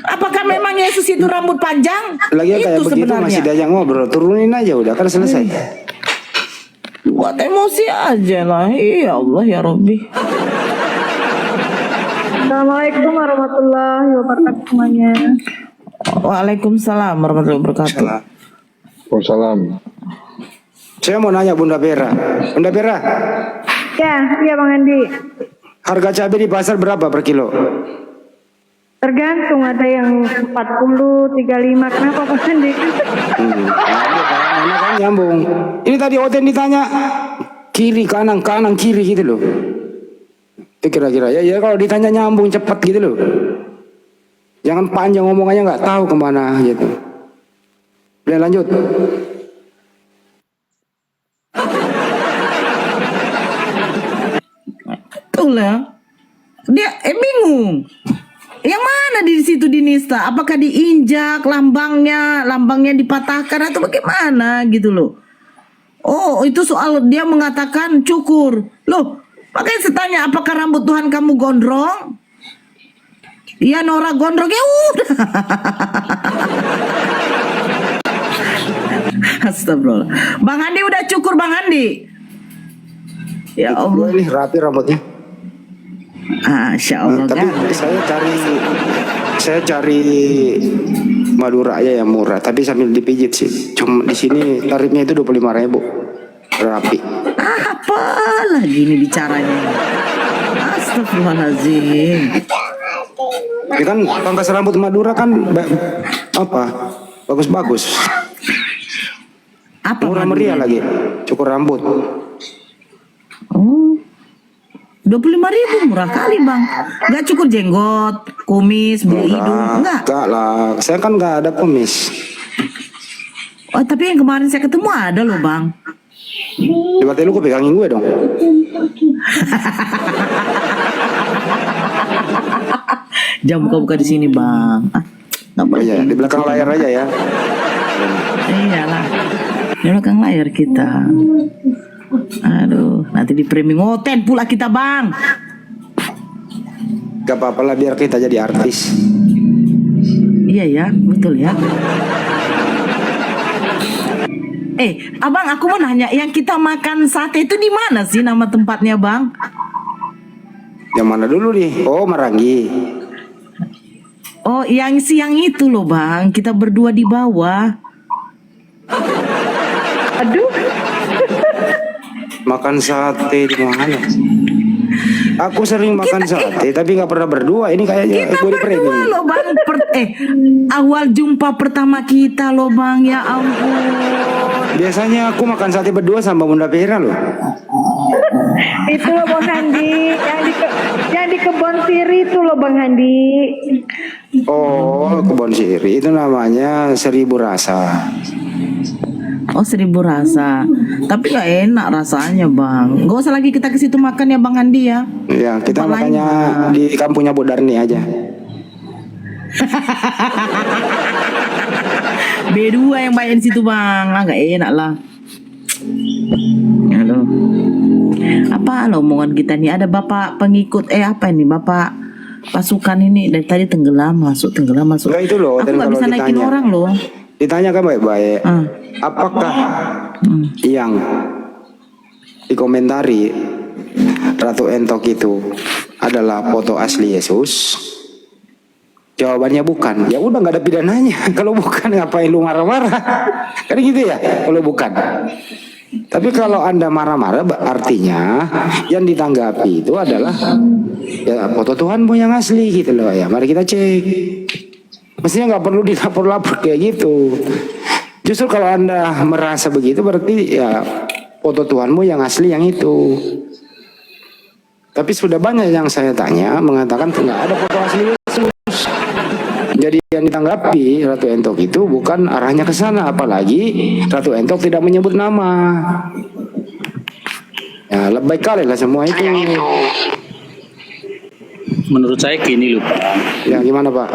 Apakah memang Yesus itu rambut panjang? Lagi kayak Itu begitu sebenarnya. masih diajak ngobrol, turunin aja udah kan selesai. Buat emosi aja lah. Ya Allah ya Rabbi. Assalamualaikum warahmatullahi wabarakatuh semuanya. Waalaikumsalam warahmatullahi wabarakatuh. Waalaikumsalam. Saya mau nanya Bunda Vera. Bunda Vera, Ya, iya Bang Andi. harga cabai di pasar berapa per kilo? Tergantung, ada yang 40, 35. Kenapa Pak Andi? Enak kan nyambung. Ini tadi Oten ditanya kiri kanan kanan kiri gitu loh. Itu kira-kira ya kalau ditanya nyambung cepat gitu loh. Jangan panjang ngomongannya nggak tahu kemana gitu. Boleh lanjut. Betul ya. Dia bingung. Yang mana di situ dinista? Apakah diinjak lambangnya dipatahkan atau bagaimana gitu loh? Oh, itu soal dia mengatakan cukur. Loh, makanya saya tanya apakah rambut Tuhan kamu gondrong? Iya, Nora gondrong ya udah. Astagfirullah. Bang Andi udah cukur Bang Andi. Ya Allah. Ini rapi rambutnya. Masya Allah. Tapi saya cari Madura aja yang murah, tapi sambil dipijit sih. Cuma di sini tarifnya itu 25.000. Rapi. Apalah gini bicaranya. Astagfirullahaladzim. Ya kan pangkas rambut Madura kan bagus-bagus. Apa Murah Bang? meriah lagi. Cukur rambut. Oh, 25.000 murah kali Bang. Gak cukur jenggot, kumis, bulu hidung, enggak? Enggak lah. Saya kan nggak ada kumis. Oh, tapi yang kemarin saya ketemu ada loh Bang. Berarti lu pegangin gue dong. Jangan buka-buka di sini Bang. Nggak boleh. Iya, di belakang layar aja ya. Iyalah. Di belakang layar kita. Aduh, nanti di framing Oten pula kita Bang. Gak apa-apa lah biar kita jadi artis. Iya ya, betul ya. Abang, aku mau nanya, yang kita makan sate itu di mana sih nama tempatnya Bang? Yang mana dulu nih? Oh, Marangi. Oh, yang siang itu loh Bang, kita berdua di bawah. Aduh, Makan sate di mana? Aku sering makan sate, tapi nggak pernah berdua. Ini kayaknya Kita gue di berdua framing. loh Bang. Awal jumpa pertama kita loh Bang, ya ampun. Biasanya aku makan sate berdua sama Bunda Vera loh. itu loh Bang Handi, yang di kebon siri itu loh Bang Handi. Oh, Kebon Siri itu namanya 1000 Rasa. Oh, 1000 Rasa. Tapi gak enak rasanya Bang. Gak usah lagi kita ke situ makan ya Bang Handi ya. Ya, kita Tempat lain, makannya Bang. di kampungnya Bu Darni aja. B2 yang banyak di situ Bang. Gak enak lah. Halo. Apa lo omongan kita nih? Ada bapak pengikut apa ini? Bapak pasukan ini dari tadi tenggelam masuk. Enggak itu loh, Aku dan gak kalau bisa naikin ditanya. orang loh. Ditanya kan baik-baik. Apakah yang dikomentari Ratu Entok itu adalah foto asli Yesus? Jawabannya bukan. Ya udah nggak ada pidananya. Kalau bukan ngapain lu marah-marah? Kan gitu ya. Kalau bukan. Tapi kalau Anda marah-marah artinya yang ditanggapi itu adalah ya foto Tuhanmu yang asli gitu loh ya. Mari kita cek. Mestinya nggak perlu dilapor-lapor kayak gitu. Justru kalau Anda merasa begitu berarti ya foto Tuhanmu yang asli yang itu. Tapi sudah banyak yang saya tanya mengatakan nggak ada foto asli Yesus. Jadi yang ditanggapi Ratu Entok itu bukan arahnya ke sana, apalagi Ratu Entok tidak menyebut nama. Ya lebay kali lah semua itu. Menurut saya gini loh Pak, Ya gimana Pak?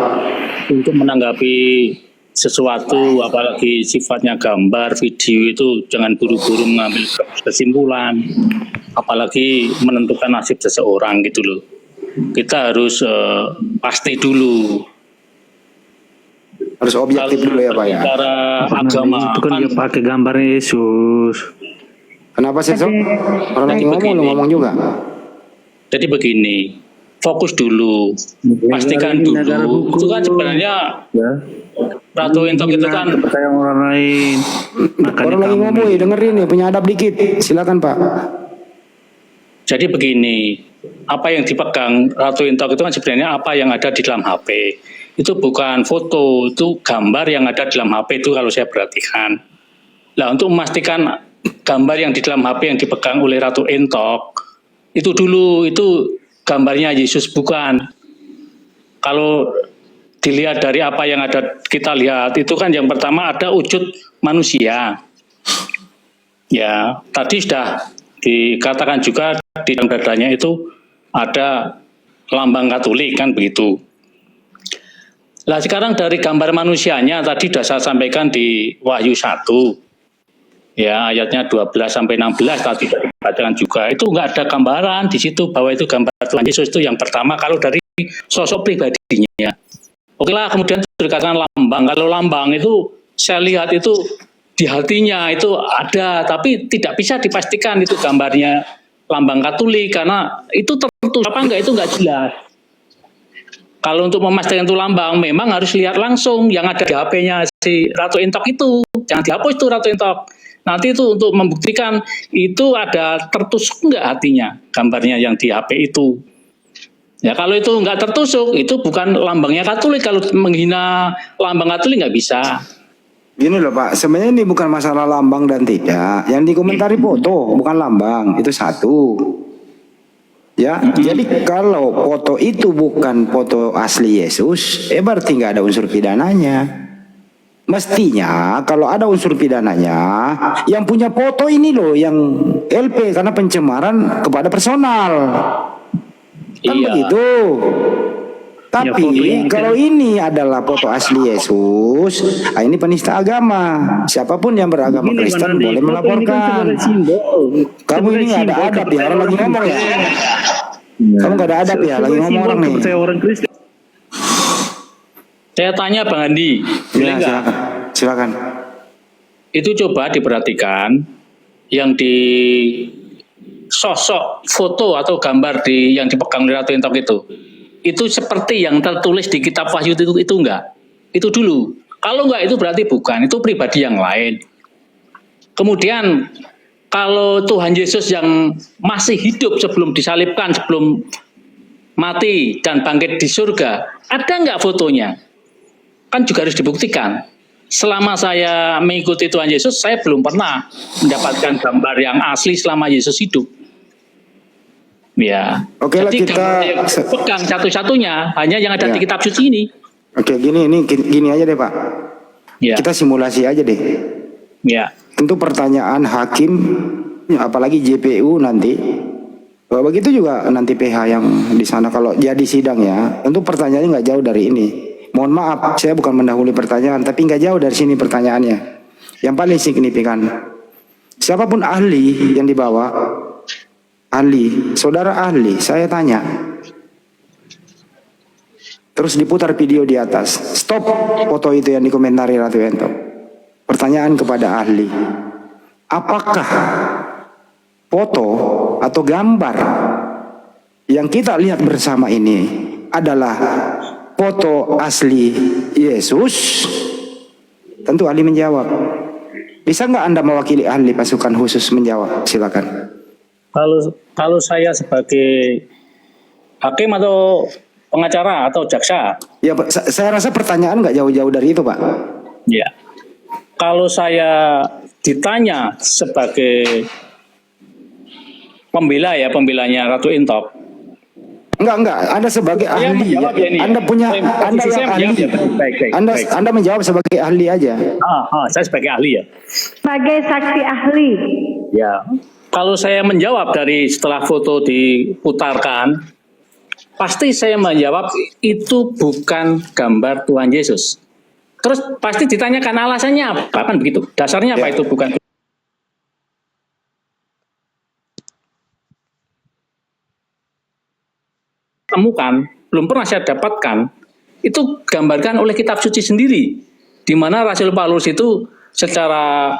untuk menanggapi sesuatu apalagi sifatnya gambar, video itu jangan buru-buru mengambil kesimpulan, apalagi menentukan nasib seseorang gitu loh. Kita harus pasti dulu. Harus objektif dulu ya Pak ya. Cara agama itu kan dia pakai gambarnya Yesus. Kenapa sih Sob? Orang lagi ngomong lu ngomong juga. Jadi begini, fokus dulu, pastikan negara dulu. hukum. Itu kan sebenarnya Ya. Ratu Entok itu kan Percaya orang lain. Makanya Orang lagi kamu ngomong ya dengerin nih, punya adab dikit. Silakan Pak. jadi begini, apa yang dipegang Ratu Intok itu kan sebenarnya apa yang ada di dalam HP. Itu bukan foto, itu gambar yang ada di dalam HP itu kalau saya perhatikan. Nah, untuk memastikan gambar yang di dalam HP yang dipegang oleh Ratu Intok, itu dulu, itu gambarnya Yesus bukan. Kalau dilihat dari apa yang ada kita lihat, itu kan yang pertama ada wujud manusia. Ya, tadi sudah dikatakan juga di dalam dadanya itu ada lambang Katolik kan begitu. Nah sekarang dari gambar manusianya tadi sudah saya sampaikan di Wahyu 1. Ya ayatnya 12 sampai 16 tadi dibacakan juga. Itu enggak ada gambaran di situ bahwa itu gambar Tuhan Yesus. Itu yang pertama kalau dari sosok pribadinya. Oke lah, kemudian dikatakan lambang. Kalau lambang itu saya lihat itu di hatinya itu ada, tapi tidak bisa dipastikan itu gambarnya lambang Katolik karena itu tertutup apa enggak itu enggak jelas. Kalau untuk memastikan itu lambang, memang harus lihat langsung yang ada di HP-nya si Ratu Intok itu. Jangan dihapus itu Ratu Intok. Nanti itu untuk membuktikan itu ada tertusuk enggak hatinya gambarnya yang di HP itu. Ya kalau itu enggak tertusuk, itu bukan lambangnya Katolik. Kalau menghina lambang Katolik enggak bisa. Gini loh Pak, sebenarnya ini bukan masalah lambang dan tidak. Yang dikomentari foto, bukan lambang. Itu satu. Ya, jadi kalau foto itu bukan foto asli Yesus, berarti nggak ada unsur pidananya. Mestinya kalau ada unsur pidananya, yang punya foto ini loh, yang LP karena pencemaran kepada personal. Kan begitu. Tapi kalau ini adalah foto asli Yesus, ini penista agama. Siapapun yang beragama Kristen boleh melaporkan. Kamu ini nggak ada adab ya, orang lagi ngomong ya. Kamu nggak ada adab ya, lagi ngomong orang nih. Saya tanya Bang Andi, boleh nggak? Silakan. Itu coba diperhatikan yang di sosok foto atau gambar yang dipegang oleh Ratu Intok itu seperti yang tertulis di kitab Wahyu itu enggak? Itu dulu. Kalau enggak itu berarti bukan, itu pribadi yang lain. Kemudian kalau Tuhan Yesus yang masih hidup sebelum disalibkan, sebelum mati dan bangkit di surga, ada enggak fotonya? Kan juga harus dibuktikan. Selama saya mengikuti Tuhan Yesus, saya belum pernah mendapatkan gambar yang asli selama Yesus hidup. Ya. Oke lah, kita pegang satu-satunya hanya yang ada di kitab suci ini. Oke, gini aja deh Pak. Ya. Kita simulasi aja deh. Ya. Tentu pertanyaan hakim, apalagi JPU nanti, begitu juga nanti PH yang di sana kalau jadi sidang ya. Tentu pertanyaannya nggak jauh dari ini. Mohon maaf, saya bukan mendahului pertanyaan, tapi nggak jauh dari sini pertanyaannya. Yang paling signifikan, siapapun ahli yang dibawa. Ahli, saudara ahli, saya tanya. Terus diputar video di atas. Stop foto itu yang dikomentari Ratu Intok. Pertanyaan kepada ahli. Apakah foto atau gambar yang kita lihat bersama ini adalah foto asli Yesus? Tentu ahli menjawab. Bisa nggak Anda mewakili ahli pasukan khusus menjawab? Silakan. Kalau saya sebagai hakim atau pengacara atau jaksa, ya saya rasa pertanyaan nggak jauh-jauh dari itu Pak. Ya, kalau saya ditanya sebagai pembelanya Ratu Intok, enggak, Anda sebagai ahli, Anda punya, Anda yang ahli, Anda menjawab sebagai ahli aja. Saya sebagai ahli ya. Sebagai saksi ahli. Ya. Kalau saya menjawab dari setelah foto diputarkan, pasti saya menjawab itu bukan gambar Tuhan Yesus. Terus pasti ditanyakan alasannya apa, kan begitu? Dasarnya apa itu bukan? Temukan, belum pernah saya dapatkan, itu gambarkan oleh kitab suci sendiri, di mana Rasul Paulus itu secara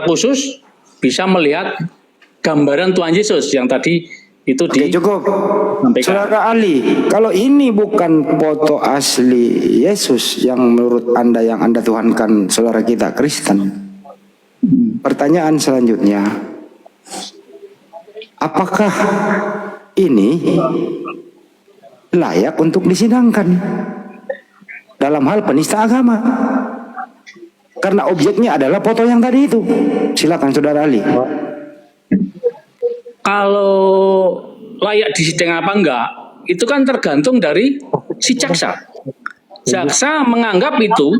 khusus bisa melihat gambaran Tuhan Yesus yang tadi itu cukup. Saudara ahli, kalau ini bukan foto asli Yesus yang menurut Anda yang Anda tuhankan saudara kita Kristen, pertanyaan selanjutnya, apakah ini layak untuk disidangkan dalam hal penista agama? Karena objeknya adalah foto yang tadi itu. Silakan Saudara Ali. Kalau layak disidang apa enggak, itu kan tergantung dari si jaksa. Jaksa menganggap itu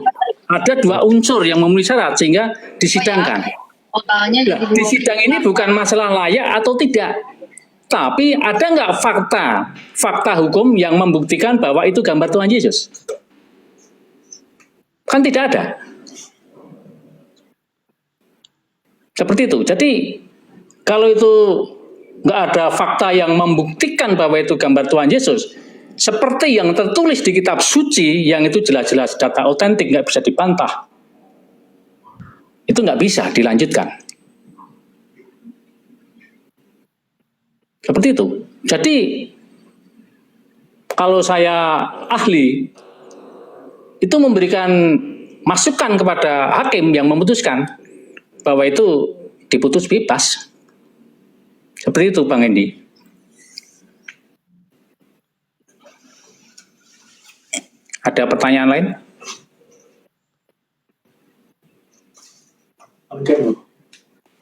ada dua unsur yang memenuhi syarat sehingga disidangkan. Nah, di sidang ini bukan masalah layak atau tidak, tapi ada nggak fakta hukum yang membuktikan bahwa itu gambar Tuhan Yesus? Kan tidak ada. Seperti itu. Jadi kalau itu nggak ada fakta yang membuktikan bahwa itu gambar Tuhan Yesus, seperti yang tertulis di kitab suci yang itu jelas-jelas data otentik, nggak bisa dibantah, itu nggak bisa dilanjutkan. Seperti itu. Jadi kalau saya ahli itu memberikan masukan kepada hakim yang memutuskan bahwa itu diputus bebas. Seperti itu Bang Hendy. Ada pertanyaan lain?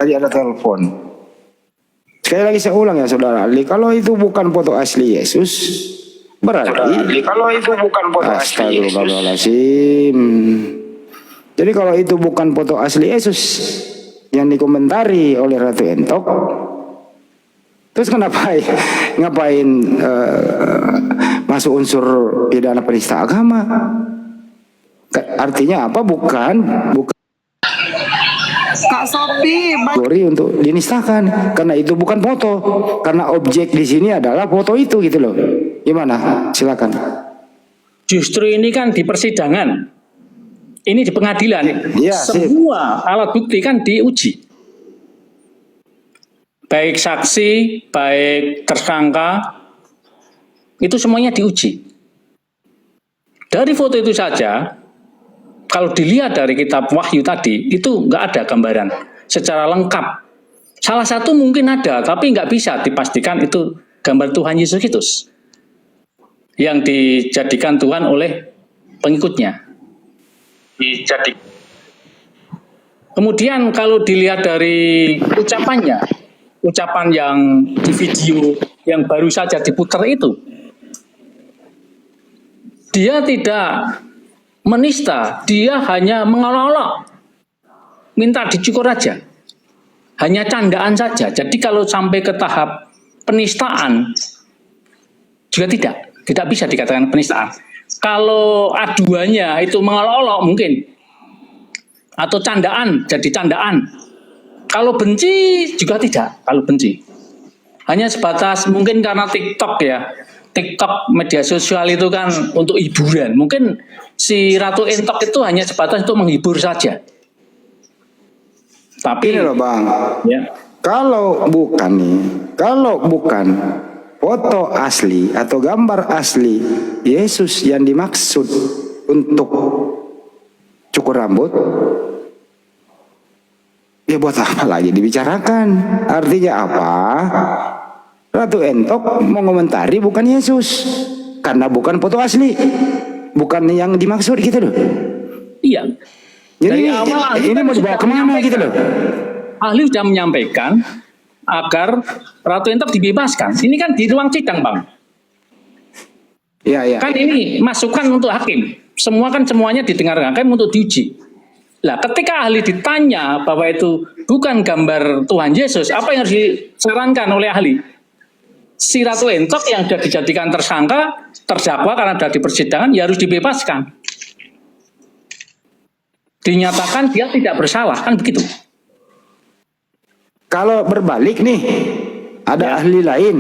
Tadi ada telepon. Sekali lagi saya ulang ya Saudara Ali, kalau itu bukan foto asli Yesus, berarti kalau itu bukan foto asli Yesus. Jadi kalau itu bukan foto asli Yesus yang dikomentari oleh Ratu Entok, terus ngapain masuk unsur pidana penista agama? Artinya apa? Bukan Kak Sophie, kategori untuk dinistakan karena itu bukan foto, karena objek di sini adalah foto itu gitu loh. Gimana? Silakan. Justru ini kan di persidangan, ini di pengadilan, Ya, semua alat bukti kan diuji, baik saksi, baik tersangka, itu semuanya diuji. Dari foto itu saja, kalau dilihat dari kitab Wahyu tadi, itu nggak ada gambaran secara lengkap. Salah satu mungkin ada, tapi nggak bisa dipastikan itu gambar Tuhan Yesus Kristus yang dijadikan Tuhan oleh pengikutnya. Kemudian kalau dilihat dari ucapannya, ucapan yang di video yang baru saja diputar itu, dia tidak menista, dia hanya mengolok-olok, minta dicukur aja, hanya candaan saja. Jadi kalau sampai ke tahap penistaan juga tidak bisa dikatakan penistaan. Kalau aduannya itu mengolok-olok mungkin, atau candaan jadi candaan. Kalau benci juga tidak. Kalau benci hanya sebatas mungkin karena TikTok ya. TikTok media sosial itu kan untuk hiburan. Mungkin si Ratu Entok itu hanya sebatas untuk menghibur saja. Tapi ini loh Bang, ya. kalau bukan foto asli atau gambar asli Yesus yang dimaksud untuk cukur rambut, ya buat apa lagi dibicarakan? Artinya apa? Ratu Entok mengomentari bukan Yesus karena bukan foto asli, bukan yang dimaksud gitu loh. Iya. Jadi Dari awal ini mau dibawa kemana gitu loh? Ahli sudah menyampaikan agar Ratu Entok dibebaskan. Ini kan di ruang sidang, Bang. Iya. Kan ini masukan untuk hakim. Semuanya didengar hakim untuk diuji. Lah, ketika ahli ditanya bahwa itu bukan gambar Tuhan Yesus, apa yang harus disarankan oleh ahli? Si Ratu Entok yang sudah dijadikan tersangka, terdakwa karena sudah di persidangan, ya harus dibebaskan. Dinyatakan dia tidak bersalah, kan begitu. Kalau berbalik nih, ada ahli lain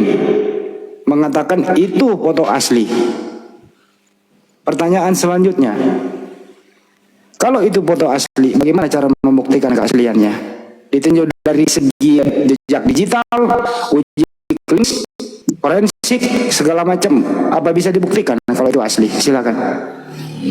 mengatakan itu foto asli. Pertanyaan selanjutnya, kalau itu foto asli, bagaimana cara membuktikan keasliannya? Ditinjau dari segi jejak digital, uji klinis, forensik, segala macam. Apa bisa dibuktikan kalau itu asli? Silakan.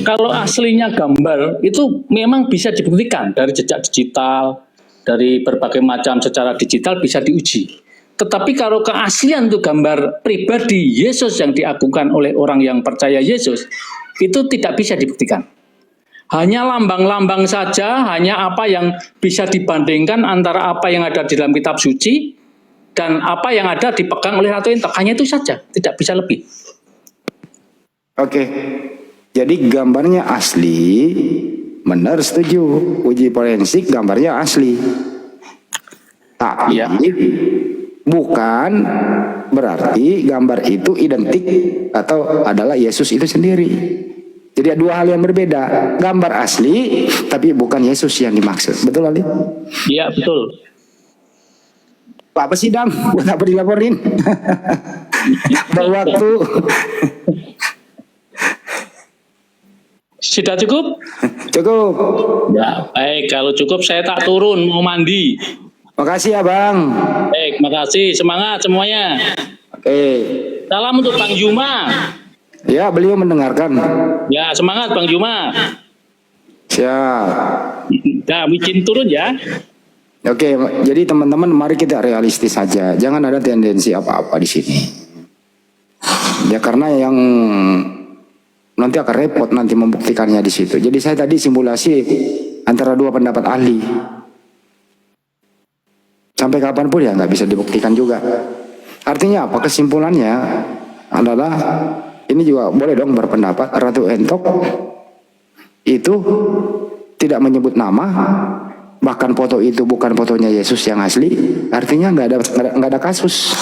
Kalau aslinya gambar itu memang bisa dibuktikan dari jejak digital, dari berbagai macam secara digital bisa diuji. Tetapi kalau keaslian itu gambar pribadi Yesus yang diagungkan oleh orang yang percaya Yesus, itu tidak bisa dibuktikan. Hanya lambang-lambang saja, hanya apa yang bisa dibandingkan antara apa yang ada di dalam kitab suci dan apa yang ada dipegang oleh Ratu Entok. Hanya itu saja, tidak bisa lebih. Oke, jadi gambarnya asli, benar setuju. Uji forensik gambarnya asli. Tapi bukan berarti gambar itu identik atau adalah Yesus itu sendiri. Jadi ada dua hal yang berbeda. Gambar asli, tapi bukan Yesus yang dimaksud. Betul Ali? Iya, betul. Apa sih Dam? Buat apa dilaporin? Bawa waktu. Sudah cukup? Cukup. Ya, baik. Kalau cukup saya tak turun, mau mandi. Makasih ya Bang. Baik, makasih. Semangat semuanya. Oke. Salam untuk Bang Juma. Ya, beliau mendengarkan. Ya, semangat Bang Juma. Siap. Nah, izin turun ya. Oke, jadi teman-teman mari kita realistis saja. Jangan ada tendensi apa-apa di sini. Ya karena yang nanti akan repot nanti membuktikannya di situ. Jadi saya tadi simulasi antara dua pendapat ahli. Sampai kapanpun ya nggak bisa dibuktikan juga. Artinya apa? Kesimpulannya adalah ini juga boleh dong berpendapat Ratu Entok itu tidak menyebut nama, bahkan foto itu bukan fotonya Yesus yang asli. Artinya nggak ada kasus.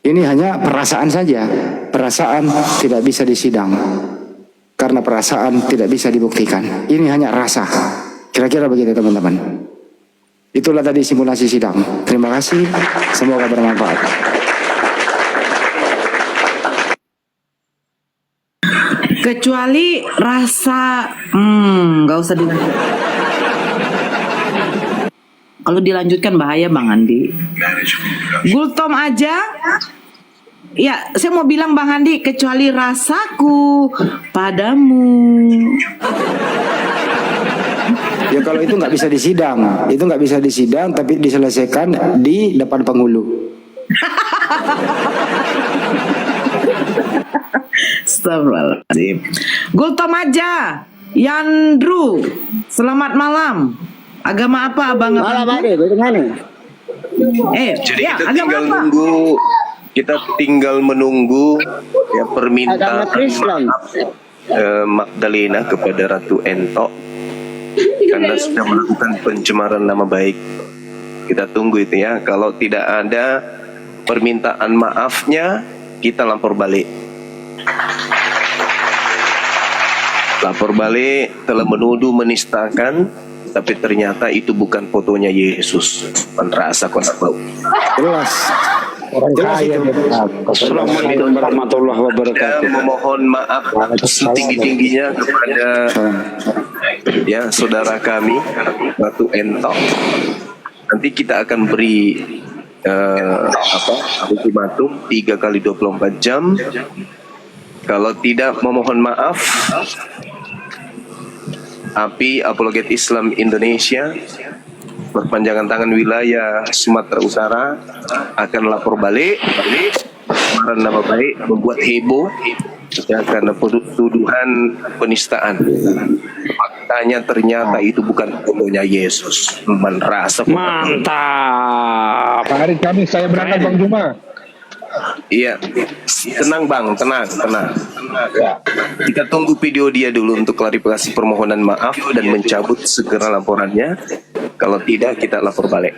Ini hanya perasaan saja. Perasaan tidak bisa disidang karena perasaan tidak bisa dibuktikan. Ini hanya rasa. Kira-kira begitu teman-teman. Itulah tadi simulasi sidang. Terima kasih. Semoga bermanfaat. Kecuali rasa, nggak usah dilanjutkan. Kalau dilanjutkan bahaya Bang Andi. Gultom aja. Ya, saya mau bilang Bang Andi, kecuali rasaku padamu. Ya kalau itu nggak bisa disidang, tapi diselesaikan di depan penghulu. Astagfirullahaladzim. Gultom aja. Yandru, selamat malam. Agama apa abang? Malam ada, bagaimana? Jadi ya, kita agama tinggal apa? menunggu ya permintaan Agama Kristen. Magdalena kepada Ratu Entok karena sudah melakukan pencemaran nama baik. Kita tunggu itu ya. Kalau tidak ada permintaan maafnya, kita lapor balik. Lapor balik telah menuduh menistakan, tapi ternyata itu bukan fotonya Yesus. Merasa konak bau. Jelas. Orang kaya. Assalamualaikum warahmatullahi wabarakatuh. Memohon maaf setinggi-tingginya kepada ya saudara kami Ratu Entok. Nanti kita akan beri ultimatum 3 kali 24 jam. Kalau tidak memohon maaf, API Apologet Islam Indonesia perpanjangan tangan wilayah Sumatera Utara akan lapor balik pencemaran nama baik, membuat heboh ya, karena tuduhan penistaan. Faktanya ternyata itu bukan fotonya Yesus. Merasa Mantap. Hari Kamis saya berangkat Bang Juma. Iya, tenang Bang, tenang. Kita tunggu video dia dulu untuk klarifikasi permohonan maaf dan mencabut segera laporannya. Kalau tidak, kita lapor balik.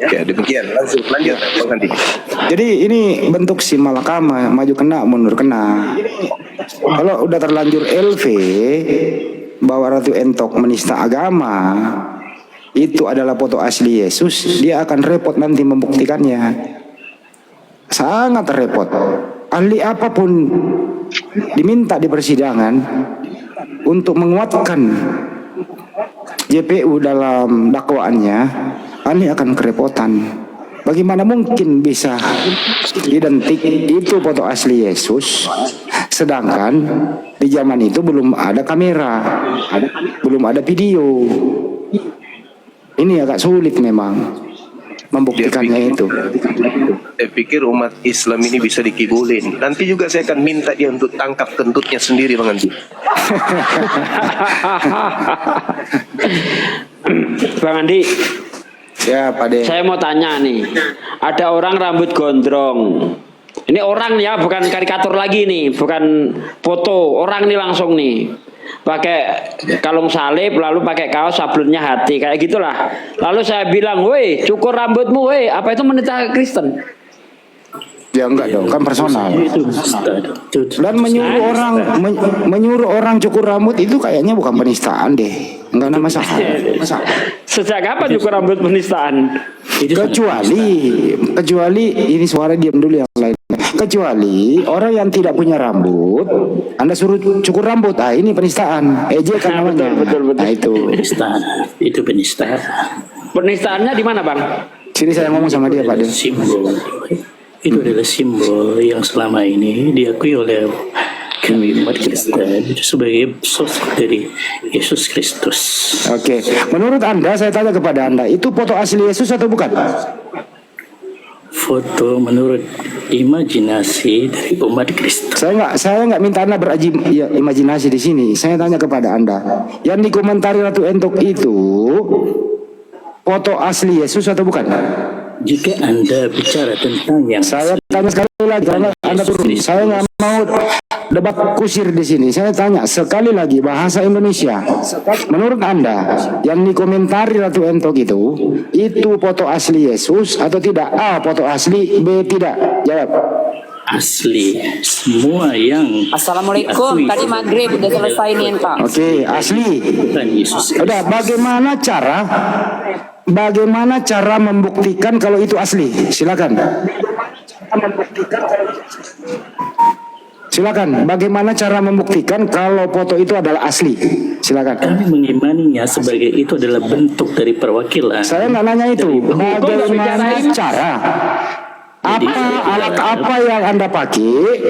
Ya, demikian. Lanjut, Bang Andi. Jadi ini bentuk simalakama, maju kena, mundur kena. Kalau udah terlanjur LV bahwa Ratu Entok menista agama, itu adalah foto asli Yesus, dia akan repot nanti membuktikannya. Sangat repot. Ahli apapun diminta di persidangan untuk menguatkan JPU dalam dakwaannya, ahli akan kerepotan. Bagaimana mungkin bisa identik itu foto asli Yesus, sedangkan di zaman itu belum ada kamera, belum ada video. Ini agak sulit memang. membuktikannya itu. Saya pikir umat Islam ini bisa dikibulin. Nanti juga saya akan minta dia untuk tangkap kentutnya sendiri, Bang Andi. Bang Andi, Ya, Pak De. saya mau tanya nih. Ada orang rambut gondrong. Ini orang ya, bukan karikatur lagi nih, bukan foto. Orang nih langsung nih. Pakai kalung salib, lalu pakai kaos sablonnya hati, kayak gitulah. Lalu saya bilang, "Woi, cukur rambutmu, woi." Apa itu menista Kristen? Ya enggak dong, kan personal. Itu Dan menyuruh orang cukur rambut itu kayaknya bukan penistaan deh. Enggak ada masalah. Sejak kapan cukur rambut penistaan? Kecuali ini suara diam dulu yang lain. Kecuali orang yang tidak punya rambut, Anda suruh cukur rambut, ini penistaan. Ejekan namanya. Betul. Nah itu. penistaan. Itu penistaan. Penistaannya di mana, Bang? Sini saya ngomong sama dia, Pak De. Simbol. Itu adalah simbol yang selama ini diakui oleh kami umat Kristen itu sebagai sosok dari Yesus Kristus. Oke, menurut Anda, saya tanya kepada Anda, itu foto asli Yesus atau bukan? Foto menurut imajinasi dari umat Kristen. Saya nggak minta Anda berimajinasi di sini. Saya tanya kepada Anda, yang dikomentari Ratu Entok itu foto asli Yesus atau bukan? Jika Anda bicara tentang yang Saya tanya sekali lagi, karena Anda turun. Saya nggak mau debat kusir di sini. Saya tanya sekali lagi bahasa Indonesia. Menurut Anda, yang dikomentari Ratu Entok itu foto asli Yesus atau tidak? A, foto asli. B, tidak. Jawab. asli, semua yang Assalamualaikum. Tadi maghrib udah selesai nih Pak. Oke, asli. bukan Yesus Udah, bagaimana cara membuktikan kalau itu asli? Silakan. Silakan. Bagaimana cara membuktikan kalau foto itu adalah asli? Silakan. kami mengimaninya sebagai itu adalah bentuk dari perwakilan. Saya nggak nanya itu. Bagaimana cara? Alat apa yang Anda pakai?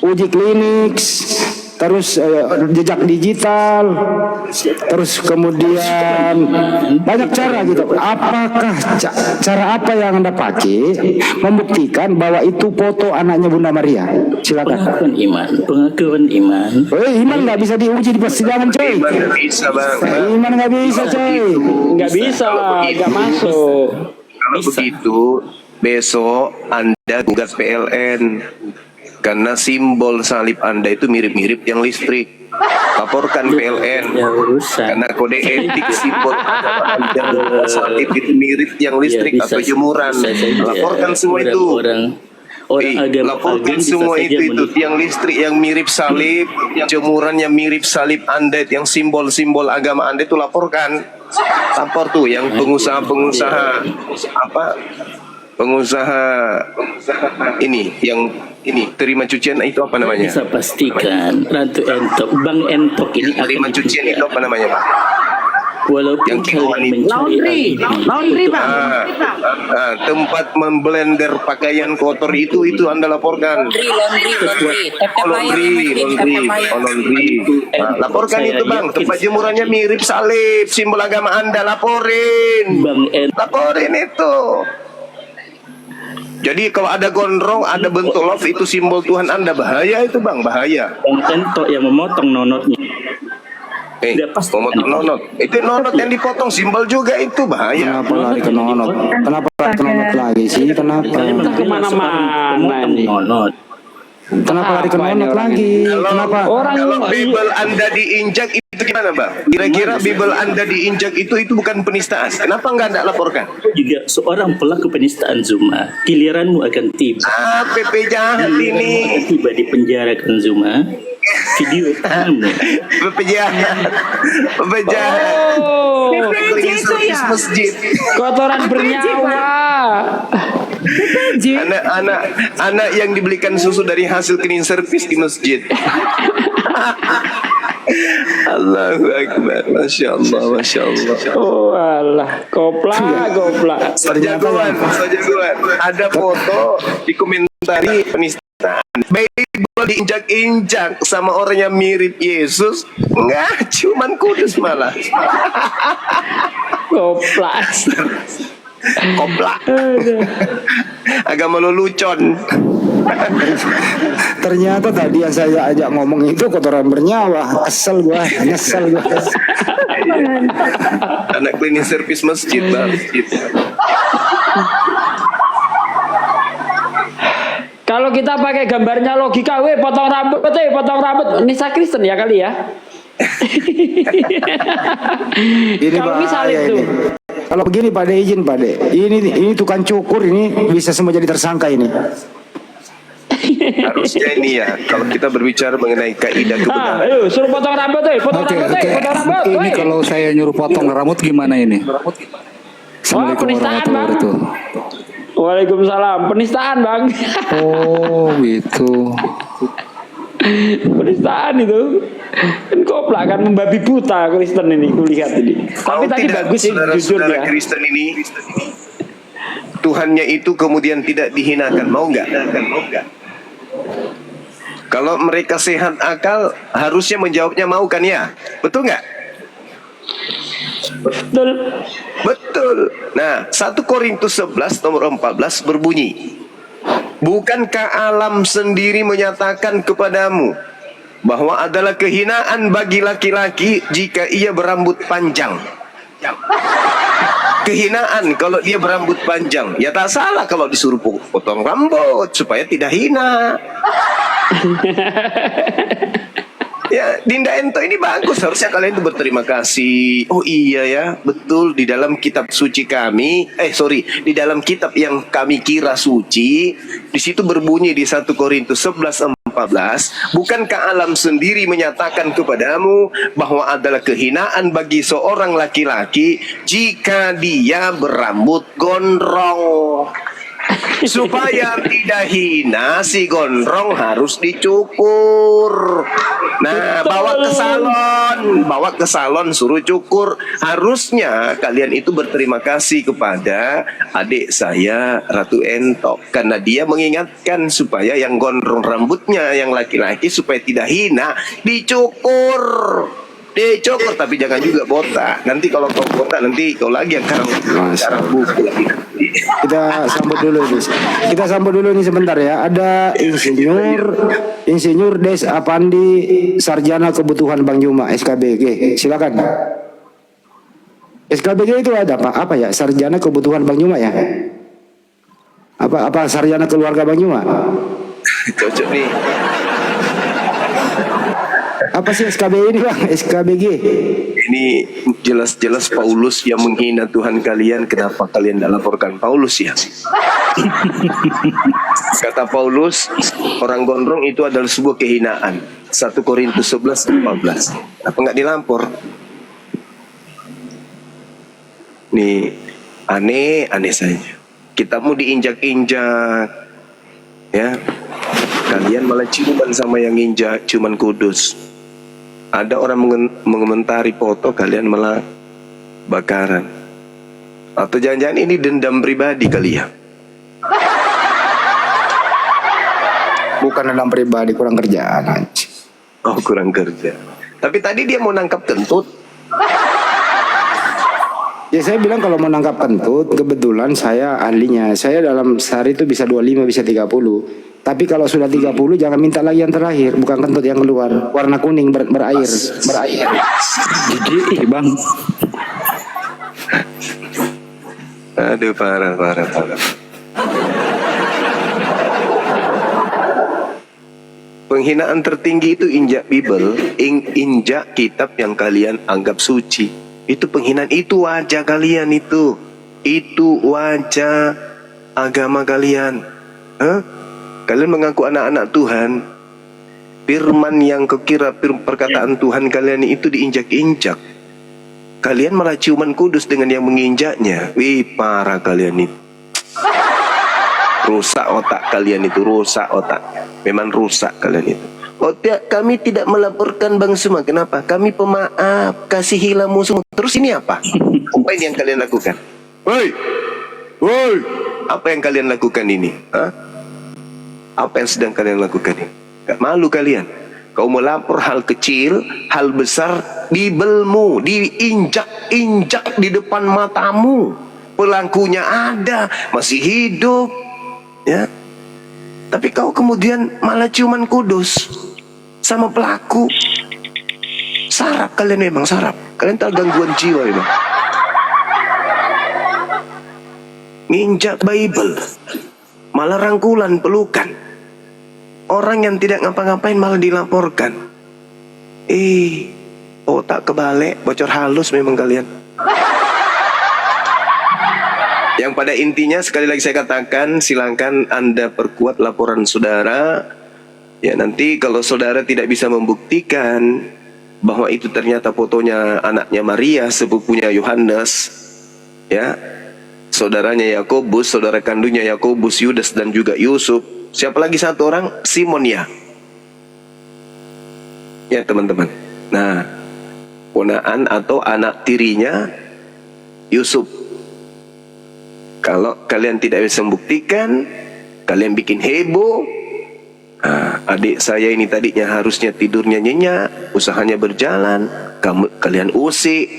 Uji klinik, terus jejak digital, terus kemudian banyak cara gitu. Apakah cara apa yang Anda pakai membuktikan bahwa itu foto anaknya Bunda Maria? Silakan. Pengakuan iman. Iman nggak bisa diuji di persidangan, coy. Iman nggak bisa, Bang. Iman nggak bisa, coy. Nggak bisa, nggak masuk. Kalau begitu, besok Anda gugat PLN. Karena simbol salib Anda itu mirip-mirip yang listrik. Laporkan PLN. Karena kode etik simbol Anda salib itu mirip yang listrik atau jemuran. Laporkan semua itu. Laporkan semua itu yang listrik yang mirip salib, jemuran yang mirip salib Anda, yang simbol-simbol agama Anda itu laporkan. Lapor tuh yang pengusaha-pengusaha ini terima cucian itu apa namanya? Bisa pastikan Ratu Entok, Bang Entok ini terima cucian itu apa namanya, Pak? walaupun Yang kalian Laundry, Bang. Tempat memblender pakaian kotor itu Anda laporkan. Laundry. Laporkan itu, Bang. Tempat jemurannya mirip salib, simbol agama Anda, laporin. Laporin itu. Jadi kalau ada gondrong, ada bentuk love, itu simbol Tuhan Anda. Bahaya itu, Bang, bahaya. Bang Entok yang memotong nonotnya. Memotong nonot. Itu nonot yang dipotong, simbol juga itu, bahaya. Kenapa lari ke nonot? Kenapa lari ke nonot lagi sih? Kenapa? Kemana-mana ini. Kenapa lari ke nonot lagi? Kenapa? Kalau Bible Anda diinjak itu gimana, Bang? Kira-kira Bible Anda diinjak itu bukan penistaan. Kenapa nggak Anda laporkan? Juga seorang pelaku penistaan Zuma, giliranmu akan tiba. PP jahat ini. Akan tiba di penjara kan Zuma. Video kamu. PP jahat. itu ya. Masjid. Kotoran bernyawa. Anak yang dibelikan susu dari hasil cleaning service di masjid. Allahu Akbar. Masya Allah. Oh alah, goplak. Sejagoan. Ada foto dikomentari penistaan. Bible diinjak-injak sama orang yang mirip Yesus. Enggak, cuman kudus malah. Goplak. Koplak. Agama lelucon. Ternyata tadi yang saya ajak ngomong itu kotoran bernyawa. Kesel gua, nyesel gua. Anak cleaning service masjid, Bang. Kalau kita pakai gambarnya logika, potong rambut, Nisa Kristen ya kali ya. Ini Kalau misal bahaya itu, ini. Kalau begini Pak De, izin Pak De. Ini tukang cukur ini bisa semua jadi tersangka ini. Harusnya ini ya, kalau kita berbicara mengenai kaidah kebenaran. ayo suruh potong rambut, potong rambut. Ini kalau saya nyuruh potong rambut gimana ini? Assalamualaikum penistaan, warahmatullahi Bang. wabarakatuh. Waalaikumsalam, penistaan Bang. Oh gitu. Penistaan itu kan koplak kan membabi buta Kristen ini kulihat ini. Tapi tadi bagus sih jujur saudara-saudara ya. Kristen ini, Tuhannya itu kemudian tidak dihinakan, mau nggak? Kalau mereka sehat akal, harusnya menjawabnya mau kan ya? Betul nggak? Betul. Nah, 1 Korintus 11 nomor 14 berbunyi, bukankah alam sendiri menyatakan kepadamu bahwa adalah kehinaan bagi laki-laki jika ia berambut panjang? Kehinaan kalau dia berambut panjang. Ya tak salah kalau disuruh potong rambut supaya tidak hina. Ya, Dinda Ento ini bagus. Harusnya kalian itu berterima kasih. Oh iya ya, betul, di dalam kitab suci kami, di dalam kitab yang kami kira suci, di situ berbunyi di 1 Korintus 11:14, bukankah alam sendiri menyatakan kepadamu bahwa adalah kehinaan bagi seorang laki-laki jika dia berambut gondrong? Supaya tidak hina, si gondrong harus dicukur. Nah, bawa ke salon, suruh cukur. Harusnya kalian itu berterima kasih kepada adik saya Ratu Entok, karena dia mengingatkan supaya yang gondrong rambutnya, yang laki-laki supaya tidak hina, dicukur. Tapi jangan juga botak. Nanti kalau kau botak, nanti kau lagi yang karang buku. Kita sambut dulu nih sebentar ya. Ada Insinyur Des Apandi, Sarjana Kebutuhan Bang Juma, SKBG. Silakan. SKBG itu ada apa ya? Sarjana Kebutuhan Bang Juma ya? Apa sarjana keluarga Bang Juma? Cocok nih. Apa sih SKBG ini Bang? SKBG. Ini jelas-jelas Paulus yang menghina Tuhan kalian. Kenapa kalian tidak laporkan Paulus ya? Kata Paulus, orang gondrong itu adalah sebuah kehinaan. 1 Korintus 11:14. Apa nggak dilampor? Nih, aneh saja. Kita mau diinjak-injak, ya. Kalian malah ciuman sama yang injak, ciuman kudus. Ada orang mengomentari foto, kalian malah bakaran. Atau jangan-jangan ini dendam pribadi kali ya? Bukan dendam pribadi, kurang kerjaan. Oh, kurang kerja. Tapi tadi dia mau nangkap kentut. Ya saya bilang kalau mau nangkap kentut, kebetulan saya ahlinya. Saya dalam sehari itu bisa 25, bisa 30. Tapi kalau sudah 30 jangan minta lagi yang terakhir, bukan kentut yang keluar, warna kuning berair. Gigi Bang. Aduh, parah. Penghinaan tertinggi itu injak Bible, injak kitab yang kalian anggap suci. Itu penghinaan, itu wajah kalian itu wajah agama kalian. Kalian mengaku anak-anak Tuhan, firman yang kukira perkataan Tuhan kalian itu diinjak-injak. Kalian malah ciuman kudus dengan yang menginjaknya. Wih, parah kalian itu. Rusak otak kalian itu, rusak otak. Memang rusak kalian itu. Kami tidak melaporkan Bang Suma. Kenapa? Kami pemaaf, kasihilah musuh. Terus ini apa? Apa ini yang kalian lakukan? Woi, apa yang kalian lakukan ini? Apa yang sedang kalian lakukan ini? Gak malu kalian? Kau melapor hal kecil, hal besar, Bibelmu diinjak-injak di depan matamu. pelakunya ada, masih hidup, ya. Tapi kau kemudian malah ciuman kudus sama pelaku. Sarap kalian memang, sarap. Kalian tahu gangguan jiwa memang. Nginjak Bible, malah rangkulan, pelukan. Orang yang tidak ngapa-ngapain malah dilaporkan. Otak kebalik, bocor halus memang kalian. Yang pada intinya sekali lagi saya katakan, silakan Anda perkuat laporan saudara. Ya, nanti kalau saudara tidak bisa membuktikan bahwa itu ternyata fotonya anaknya Maria, sepupunya Yohanes, ya, saudaranya Yakobus, saudara kandungnya Yakobus, Yudas dan juga Yusuf. Siapa lagi satu orang? Simon, ya. Ya teman-teman. Nah, ponaan atau anak tirinya Yusuf. Kalau kalian tidak bisa membuktikan, kalian bikin heboh. Adik saya ini tadinya harusnya tidurnya nyenyak, usahanya berjalan, kalian usik,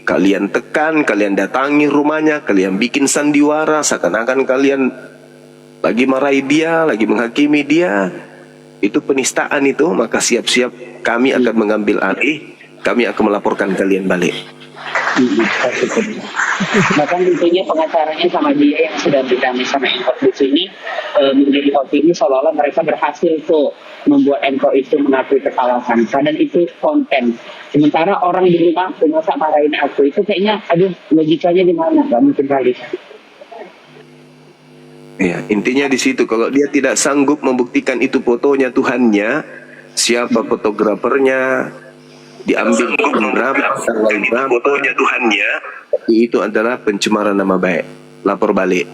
kalian tekan, kalian datangi rumahnya, kalian bikin sandiwara, seakan-akan kalian lagi marahi dia, lagi menghakimi dia. Itu penistaan itu, maka siap-siap kami akan mengambil alih, kami akan melaporkan kalian balik. Bahkan tentunya pengacaranya sama dia yang sudah berdamai sama Enko di sini menjadi opini seolah-olah mereka berhasil tuh membuat Enko itu mengakui kesalahan. Padahal itu konten. Sementara orang di rumah masa marahin aku itu kayaknya, aduh logikanya di mana? Gak mungkin balik. Ya, intinya di situ. Kalau dia tidak sanggup membuktikan itu fotonya Tuhannya, siapa fotografernya, diambil berapa, tanggal berapa, fotonya Tuhannya, itu adalah pencemaran nama baik. Lapor balik.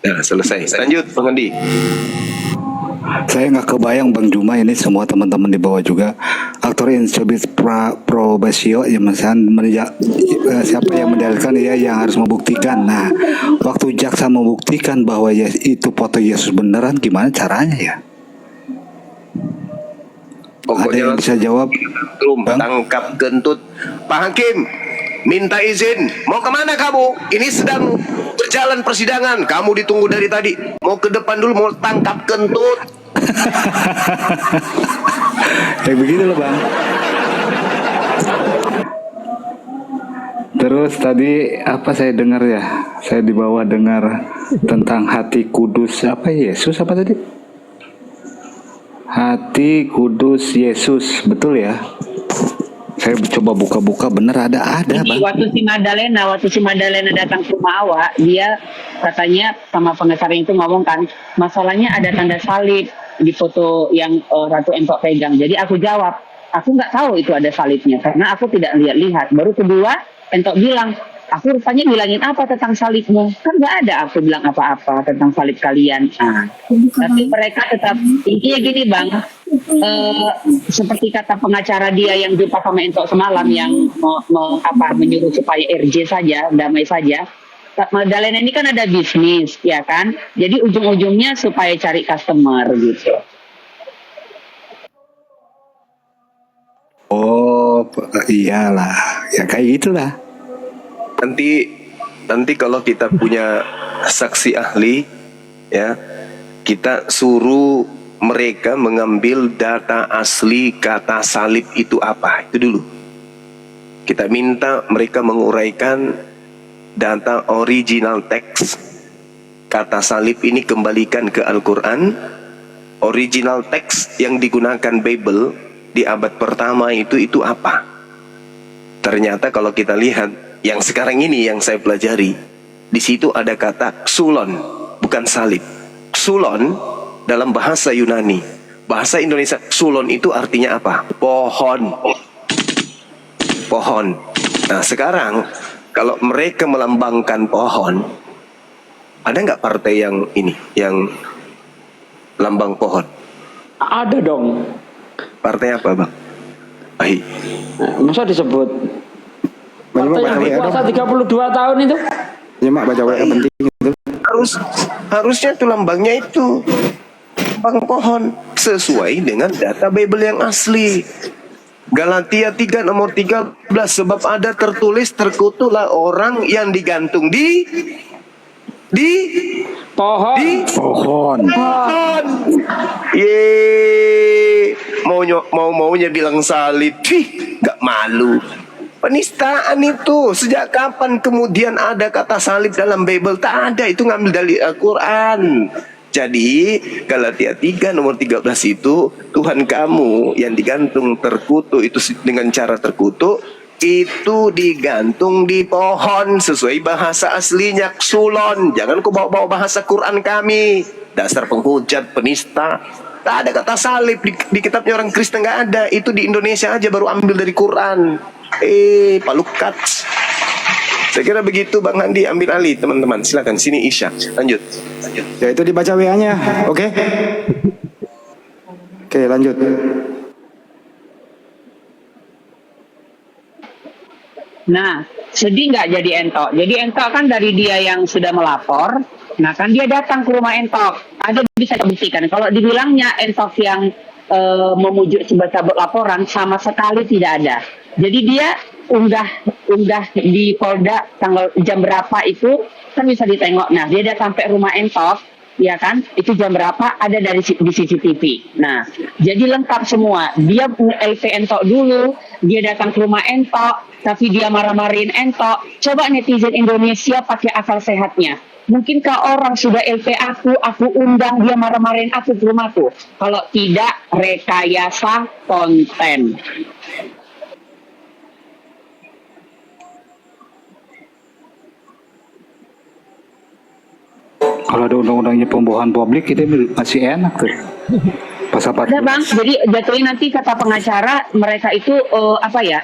Nah, selesai. Lanjut, Bang Andi. Saya nggak kebayang Bang Juma ini semua teman-teman di bawah juga aktor Insobis Probasio yang siapa yang mendalilkan ya yang harus membuktikan. Nah, waktu jaksa membuktikan bahwa itu foto Yesus beneran, gimana caranya ya? Ada yang bisa jawab? Tangkap kentut. Pak Hakim, minta izin. Mau kemana kamu? Ini sedang berjalan persidangan. Kamu ditunggu dari tadi. Mau ke depan dulu, mau tangkap kentut. Kayak begitu loh Bang. Terus tadi apa saya dengar ya? Saya di bawah dengar tentang hati kudus apa Yesus apa tadi? Hati kudus Yesus, betul ya? Saya coba buka-buka, bener ada Ini Bang. waktu si Madalena datang ke rumah awak, dia katanya sama pengacara itu ngomong kan, masalahnya ada tanda salib di foto yang Ratu Entok pegang. Jadi aku jawab, aku nggak tahu itu ada salibnya karena aku tidak lihat-lihat. Baru kedua Entok bilang, aku rupanya bilangin apa tentang salibmu? Kan nggak ada aku bilang apa-apa tentang salib kalian. Tapi mereka tetap, intinya gini Bang, seperti kata pengacara dia yang jumpa sama Entok semalam yang menyuruh supaya RJ saja, damai saja. Madalena ini kan ada bisnis, ya kan? Jadi ujung-ujungnya supaya cari customer gitu. Oh iyalah, ya kayak gitulah. Nanti kalau kita punya saksi ahli, ya, kita suruh mereka mengambil data asli kata salib itu apa, itu dulu. Kita minta mereka menguraikan data original teks kata salib ini, kembalikan ke Al-Quran. Original teks yang digunakan Bible di abad pertama itu apa. Ternyata kalau kita lihat yang sekarang ini yang saya pelajari, di situ ada kata xulon, bukan salib. Xulon dalam bahasa Yunani, bahasa Indonesia xulon itu artinya apa? Pohon. Pohon. Nah sekarang kalau mereka melambangkan pohon, ada nggak partai yang ini, yang lambang pohon? Ada dong. Partai apa Bang? Masa disebut? Partai yang berkuasa 32 tahun itu? Ya mak, baca WA penting itu. Harusnya itu lambangnya itu lambang pohon sesuai dengan data Bible yang asli. Galatia 3 nomor 13, sebab ada tertulis terkutuklah orang yang digantung di Pohon. Maunya bilang salib. Gak malu. Penistaan itu. Sejak kapan kemudian ada kata salib dalam Bible? Tak ada, itu ngambil dari Al-Quran. Jadi Galatia 3 nomor 13 itu, Tuhan kamu yang digantung terkutuk itu dengan cara terkutuk, itu digantung di pohon sesuai bahasa aslinya, ksulon. Jangan kau bawa-bawa bahasa Quran kami. Dasar penghujat, penista. Tak ada kata salib di kitabnya orang Kristen, nggak ada. Itu di Indonesia aja baru ambil dari Quran. Palukat. Saya kira begitu Bang Handi, ambil alih teman-teman. Silakan sini Isya. Lanjut. Ya itu dibaca WA-nya. Oke. Oke, lanjut. Nah, sedih nggak jadi Entok? Jadi Entok kan dari dia yang sudah melapor, nah kan dia datang ke rumah Entok. Ada bisa dibuktikan. Kalau dibilangnya Entok yang memujuk sebagai laporan, sama sekali tidak ada. Jadi dia unggah di Polda tanggal jam berapa itu kan bisa ditengok. Nah, dia udah sampai rumah Entok, ya kan? Itu jam berapa ada dari di CCTV. Nah, jadi lengkap semua. Dia LP Entok dulu, dia datang ke rumah Entok, tapi dia marah-marahin Entok. Coba netizen Indonesia pakai akal sehatnya. Mungkinkah orang sudah LP aku undang, dia marah-marahin aku ke rumahku? Kalau tidak, rekayasa konten. Kalau ada undang-undangnya pembohongan publik itu masih enak tuh. Pasal Ada Bang, jadi jatuhnya nanti kata pengacara mereka itu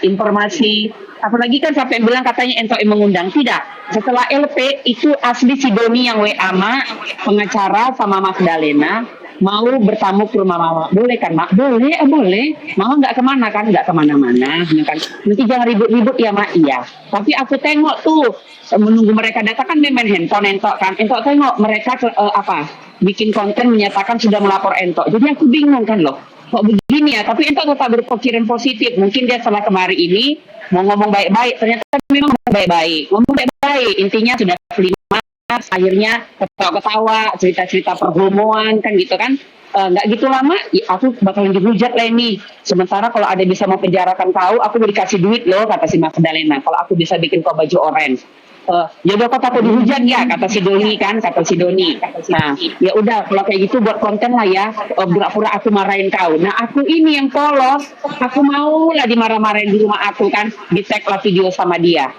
informasi, apalagi kan sampai bilang katanya Entok yang mengundang. Tidak, setelah LP itu asli si Doni yang WA pengacara sama Magdalena mau bertamu ke rumah Mama. Boleh kan Mak? Boleh, boleh. Mama nggak kemana kan? Nggak kemana-mana. Kan? Nanti jangan ribut-ribut ya Mak. Iya. Tapi aku tengok tuh, menunggu mereka datang kan main handphone Entok kan. Entok tengok mereka bikin konten menyatakan sudah melapor Entok. Jadi aku bingung kan loh. Kok begini ya? Tapi Entok tetap berpikiran positif. Mungkin dia setelah kemarin ini mau ngomong baik-baik. Ternyata memang ngomong baik-baik. Ngomong baik-baik. Intinya sudah kelima. Akhirnya ketawa-ketawa, cerita-cerita perhomoan kan gitu kan. Nggak gitu lama, aku bakalan dihujat lah ini. Sementara kalau ada bisa mau penjarakan kau, aku mau dikasih duit loh, kata si Magdalena. Kalau aku bisa bikin kau baju orange. Jodoh kok aku dihujat ya, kata si Doni kan, kata si Doni. Nah, ya udah kalau kayak gitu buat konten lah ya, pura-pura aku marahin kau. Nah, aku ini yang polos, aku mau lah dimarah-marahin di rumah aku kan, di-tag lah video sama dia.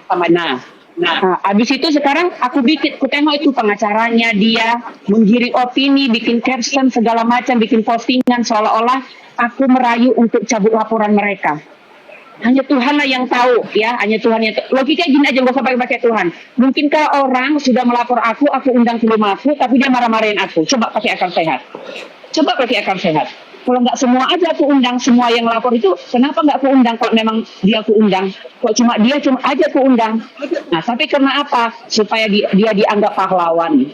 Nah, abis itu sekarang aku tengok itu pengacaranya dia menggiring opini, bikin caption segala macam, bikin postingan seolah-olah aku merayu untuk cabut laporan mereka. Hanya Tuhan lah yang tahu ya, hanya Tuhan yang tahu. Logikanya gini aja, gak usah pakai Tuhan. Mungkinkah orang sudah melapor aku undang ke rumahku, tapi dia marah-marahin aku? Coba pakai akal sehat. Coba pakai akal sehat. Kalau nggak semua aja aku undang, semua yang lapor itu, kenapa nggak aku undang kalau memang dia aku undang? Kok cuma aja aku undang? Nah, tapi karena apa? Supaya dia dianggap pahlawan.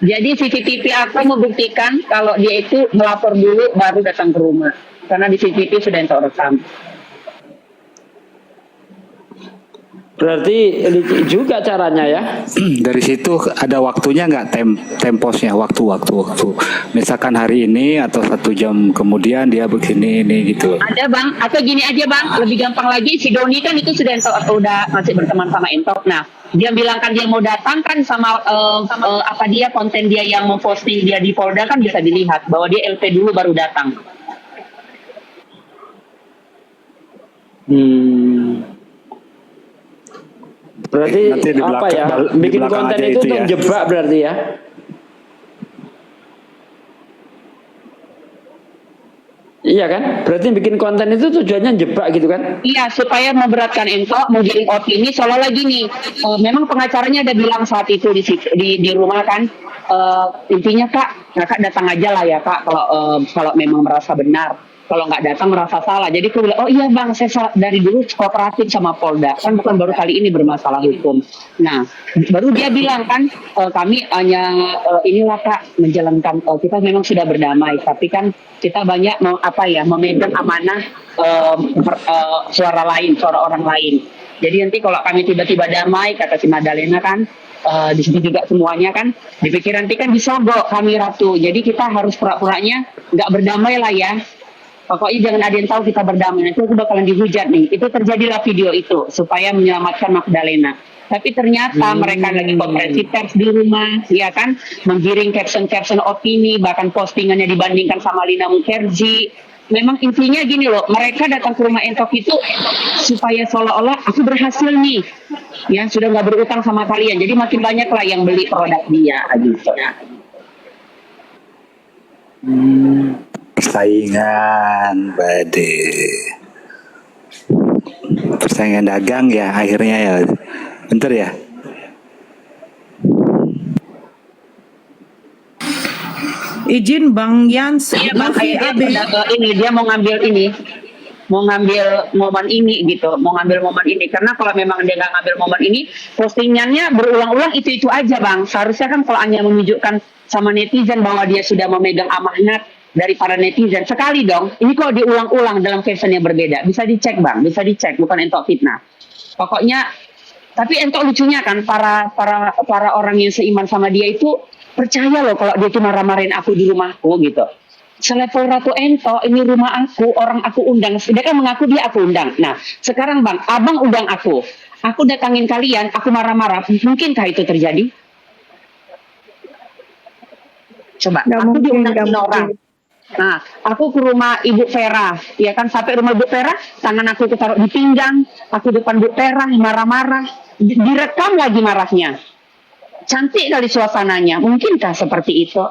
Jadi CCTV aku membuktikan kalau dia itu melapor dulu baru datang ke rumah. Karena di CCTV sudah Entok rekam. Berarti juga caranya ya. Dari situ ada waktunya nggak temposnya, waktu. Misalkan hari ini atau 1 jam kemudian dia begini ini gitu. Ada Bang, atau gini aja Bang, lebih gampang lagi. Si Doni kan itu sudah Entok atau udah masih berteman sama Entok. Nah, dia bilang kan dia mau datang kan sama dia konten dia yang memposting dia di Polda kan bisa dilihat bahwa dia LP dulu baru datang. Berarti apa ya? Bikin konten itu untuk jebak berarti ya? Iya kan? Berarti bikin konten itu tujuannya jebak gitu kan? Iya, supaya memberatkan Entok, mau giring opini seolah-olah gini. Memang pengacaranya ada bilang saat itu di rumah kan, intinya kakak datang aja lah ya Kak, kalau memang merasa benar. kalau nggak datang merasa salah. Jadi aku bilang, oh iya bang, saya dari dulu kooperatif sama Polda, kan bukan baru kali ini bermasalah hukum. Nah, baru dia bilang kan, kami hanya inilah Kak, menjalankan, kita memang sudah berdamai, tapi kan kita banyak memegang amanah suara orang lain. Jadi nanti kalau kami tiba-tiba damai, kata si Madalena kan, di sini juga semuanya kan, dipikir nanti kan disogok kami Ratu. Jadi kita harus pura-puranya nggak berdamai lah ya. Pokoknya jangan ada yang tahu kita berdamai. Nanti aku bakalan dihujat nih. Itu terjadilah video itu supaya menyelamatkan Magdalena. Tapi ternyata mereka lagi konferensi pers di rumah, ya kan, menggiring caption opini, bahkan postingannya dibandingkan sama Lina Mukherjee. Memang intinya gini loh, mereka datang ke rumah Entok itu supaya seolah-olah aku berhasil nih, ya sudah nggak berutang sama kalian. Jadi makin banyak lah yang beli produk dia, gitu. Persaingan persaingan dagang ya akhirnya ya, bentar ya. Izin Bang Yans, Iya bang, Novi dia AB. ini dia mau ngambil momen ini gitu, mau ngambil momen ini karena kalau memang dia nggak ngambil momen ini, postingannya berulang-ulang itu aja bang. Seharusnya kan kalau hanya menunjukkan sama netizen bahwa dia sudah memegang amanat dari para netizen, sekali dong. Ini kalau diulang-ulang dalam caption yang berbeda, bisa dicek bang, bisa dicek, bukan Entok fitnah. Pokoknya, tapi Entok lucunya kan para orang yang seiman sama dia itu percaya loh kalau dia cuma marah-marahin aku di rumahku gitu. Selevel Ratu Entok, ini rumah aku, orang aku undang. Dia kan mengaku dia aku undang. Nah, sekarang bang, abang undang aku datangin kalian, aku marah-marah. Mungkinkah itu terjadi? Coba, aku diundang orang. Nah, aku ke rumah Ibu Vera, ya kan, sampai rumah Ibu Vera, tangan aku ketaruh di pinggang, aku depan Bu Vera, marah-marah, direkam lagi marahnya. Cantik kali suasananya, mungkinkah seperti itu?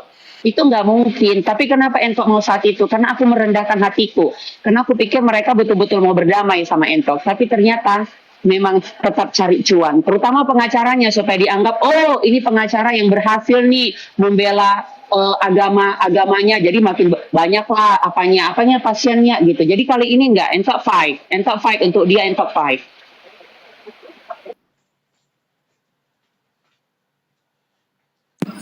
Itu nggak mungkin. Tapi kenapa Entok mau saat itu? Karena aku merendahkan hatiku. Karena aku pikir mereka betul-betul mau berdamai sama Entok. Tapi ternyata memang tetap cari cuan. Terutama pengacaranya supaya dianggap, oh ini pengacara yang berhasil nih membela agamanya. Jadi makin banyak lah apanya pasiennya gitu. Jadi kali ini enggak, Entok fight untuk dia, Entok fight.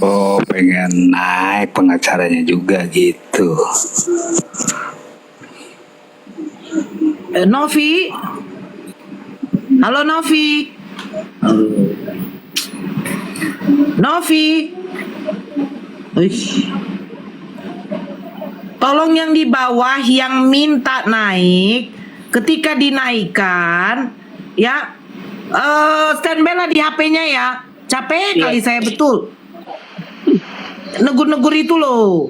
Oh, pengen naik pengacaranya juga gitu. Novi. Halo Novi. Novi. Tolong yang di bawah yang minta naik, ketika dinaikkan ya standby lah di HP-nya ya. Capek kali saya betul. Negur-negur itu loh.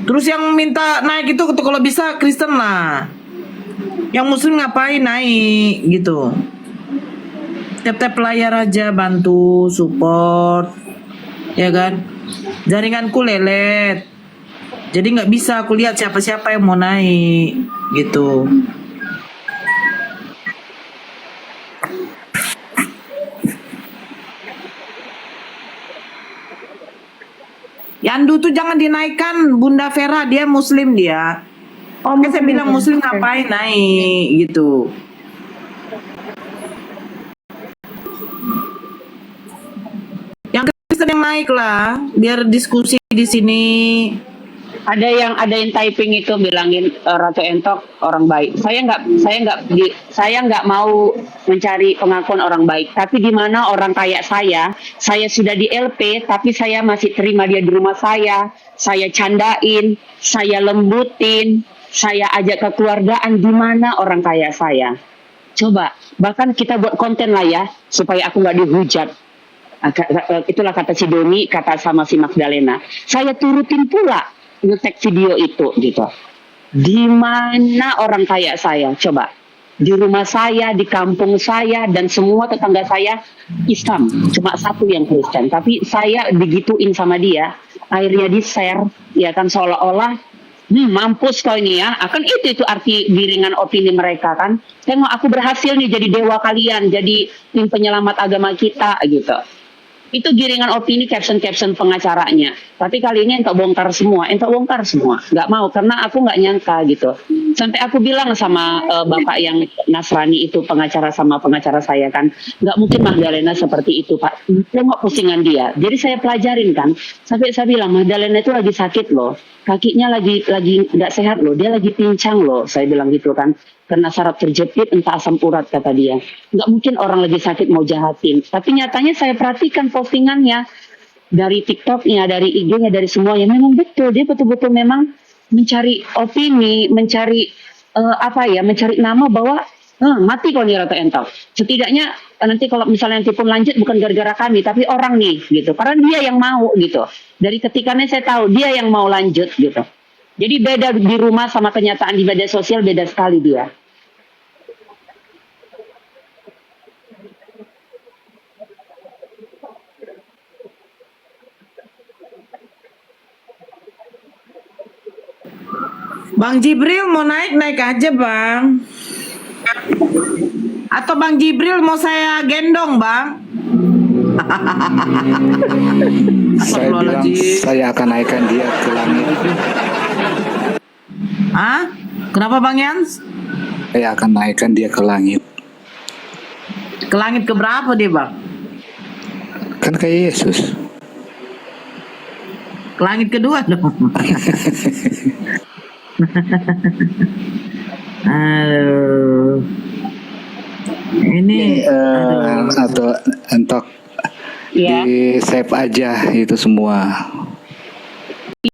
Terus yang minta naik itu kalau bisa Kristen lah. Yang Muslim ngapain naik gitu. Tap-tap layar aja, bantu support, ya kan. Jaringanku lelet, jadi nggak bisa aku lihat siapa-siapa yang mau naik gitu. Yandu tuh jangan dinaikkan, Bunda Vera, dia Muslim dia. Oh, Saya bilang Muslim ngapain naik gitu. Yang Kristen yang naik lah, biar diskusi di sini. Ada yang typing itu bilangin Ratu Entok orang baik. Saya nggak mau mencari pengakuan orang baik. Tapi di mana orang kayak saya sudah di LP, tapi saya masih terima dia di rumah saya candain, saya lembutin, saya ajak kekeluargaan. Di mana orang kayak saya? Coba, bahkan kita buat konten lah ya, supaya aku nggak dihujat. Itulah kata si Doni, kata sama si Magdalena. Saya turutin pula nge-tag video itu gitu. Di mana orang kayak saya? Coba. Di rumah saya, di kampung saya, dan semua tetangga saya Islam. Cuma satu yang Kristen. Tapi saya digituin sama dia. Akhirnya di-share. Ya kan, seolah-olah mampus kau ini ya. Akan itu arti giringan opini mereka kan. Tengok aku berhasil nih jadi dewa kalian. Jadi tim penyelamat agama kita gitu. Itu giringan opini caption-caption pengacaranya. Tapi kali ini entok bongkar semua, nggak mau karena aku nggak nyangka gitu. Sampai aku bilang sama bapak yang Nasrani itu pengacara sama pengacara saya kan, nggak mungkin Magdalena seperti itu Pak. Tengok postingan dia. Jadi saya pelajarin kan. Sampai saya bilang Magdalena itu lagi sakit loh, kakinya lagi nggak sehat loh, dia lagi pincang loh. Saya bilang gitu kan. Karena saraf terjepit entah asam urat kata dia. Nggak mungkin orang lagi sakit mau jahatin. Tapi nyatanya saya perhatikan postingannya dari TikToknya, dari IG-nya, dari semuanya memang betul dia betul-betul memang mencari opini, mencari mencari nama bahwa mati kalau nih Ratu Entok. Setidaknya nanti kalau misalnya nanti pun lanjut bukan gara-gara kami tapi orang nih gitu. Karena dia yang mau gitu. Dari ketikannya saya tahu dia yang mau lanjut gitu. Jadi beda di rumah sama kenyataan di media sosial beda sekali dia. Bang Jibril mau naik aja Bang. Atau Bang Jibril mau saya gendong Bang? Saya bilang saya akan naikkan dia ke langit. Kenapa Bang Yans? Saya akan naikkan dia ke langit. Ke langit ke berapa dia Bang? Kan kayak Yesus. Ke langit kedua dong. Aduh. Ini atau entok di save aja itu semua.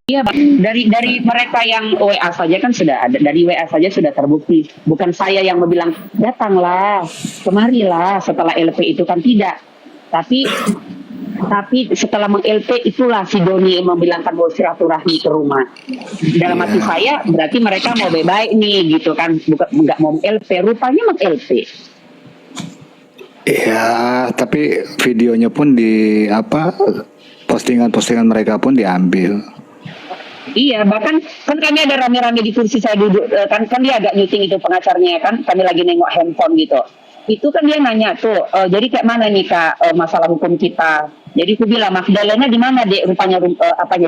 Iya, Bang. Dari mereka yang WA saja kan sudah ada, dari WA saja sudah terbukti. Bukan saya yang bilang datanglah, kemarilah setelah LP itu kan tidak. Tapi setelah meng-LP itulah si Doni membilangkan bahwa silaturahmi ke rumah. Dalam hati saya berarti mereka mau baik-baik nih gitu kan, bukan nggak mau LP, rupanya meng-LP. Ya, tapi videonya pun postingan mereka pun diambil. Iya, bahkan kan kami ada rame-rame di kursi saya duduk, kan dia agak nyuting itu pengacaranya kan, kami lagi nengok handphone gitu. Itu kan dia nanya tuh, jadi kayak mana nih Kak masalah hukum kita. Jadi aku bilang Magdalena di mana dek, rupanya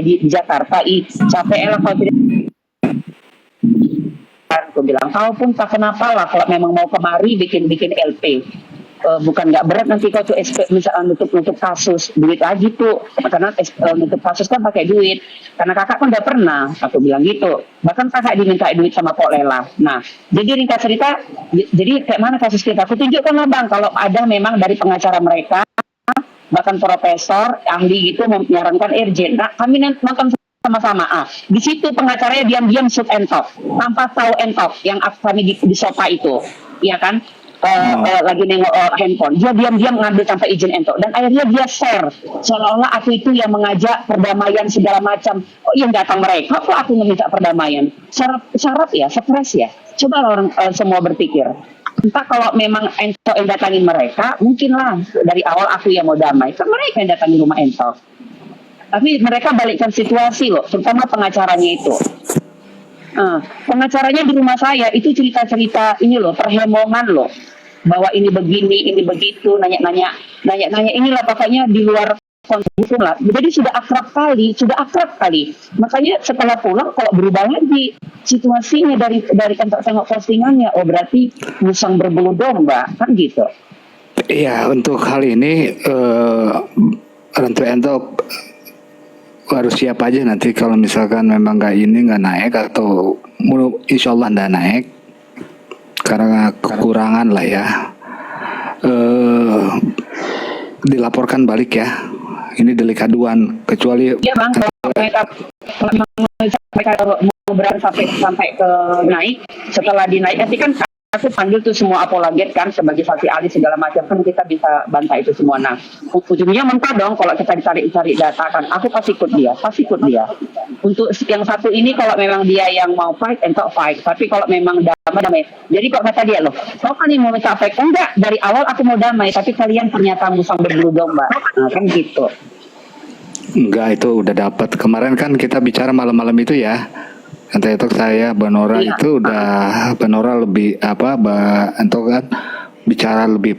di Jakarta. Capek lah kalau tidak. Aku bilang, kalaupun tak kenapa lah kalau memang mau kemari bikin LP. Bukan nggak berat nanti kau tuh misalnya nutup kasus duit lagi tuh, karena nutup kasus kan pakai duit, karena kakak kan udah pernah, aku bilang gitu, bahkan kakak diminta duit sama Pok Lela. Nah jadi ringkas cerita, jadi kayak mana kasus kita, aku tunjukkan lah Bang kalau ada memang dari pengacara mereka, bahkan profesor ahli gitu menyarankan urgent. Nah kami nonton sama-sama. Di situ pengacaranya diam-diam shoot entok tanpa tahu entok yang kami di sofa itu, iya kan? Lagi nengok handphone, dia diam-diam ngambil tanpa izin entok, dan akhirnya dia share seolah-olah aku itu yang mengajak perdamaian segala macam. Yang datang mereka kok aku meminta perdamaian, syarat ya, stres ya. Coba orang semua berpikir, entah kalau memang entok yang datangin mereka, mungkinlah dari awal aku yang mau damai, kan mereka yang datang di rumah entok. Tapi mereka balikkan situasi loh, terutama pengacaranya itu. Pengacaranya di rumah saya itu cerita-cerita ini loh, perhemongan loh, bahwa ini begini, ini begitu, nanya-nanya, inilah pokoknya di luar konteks lah. Jadi sudah akrab kali. Makanya setelah pulang kalau berubah lagi situasinya dari tengok postingannya, oh berarti musang berbulu domba kan gitu. Iya, untuk hal ini Ratu Entok harus siap aja nanti kalau misalkan memang nggak naik atau insya Allah nggak naik karena kekurangan lah ya, dilaporkan balik ya, ini delik aduan, kecuali ya Bang, kalau mereka mau berani sampai ke naik, setelah dinaik nanti kan aku panggil tuh semua apologet kan sebagai saksi ahli segala macam, kan kita bisa bantah itu semua. Nah ujungnya mentah dong kalau kita dicari data kan, aku pasti ikut dia. Untuk yang satu ini kalau memang dia yang mau fight, entok fight. Tapi kalau memang damai. Jadi kok kata dia loh, kau kan yang mau minta fight? Enggak, dari awal aku mau damai, tapi kalian ternyata musang berbulu domba. Nah kan gitu. Enggak, itu udah dapat. Kemarin kan kita bicara malam-malam itu ya. Nanti itu saya Banora itu udah Banora lebih entok kan bicara lebih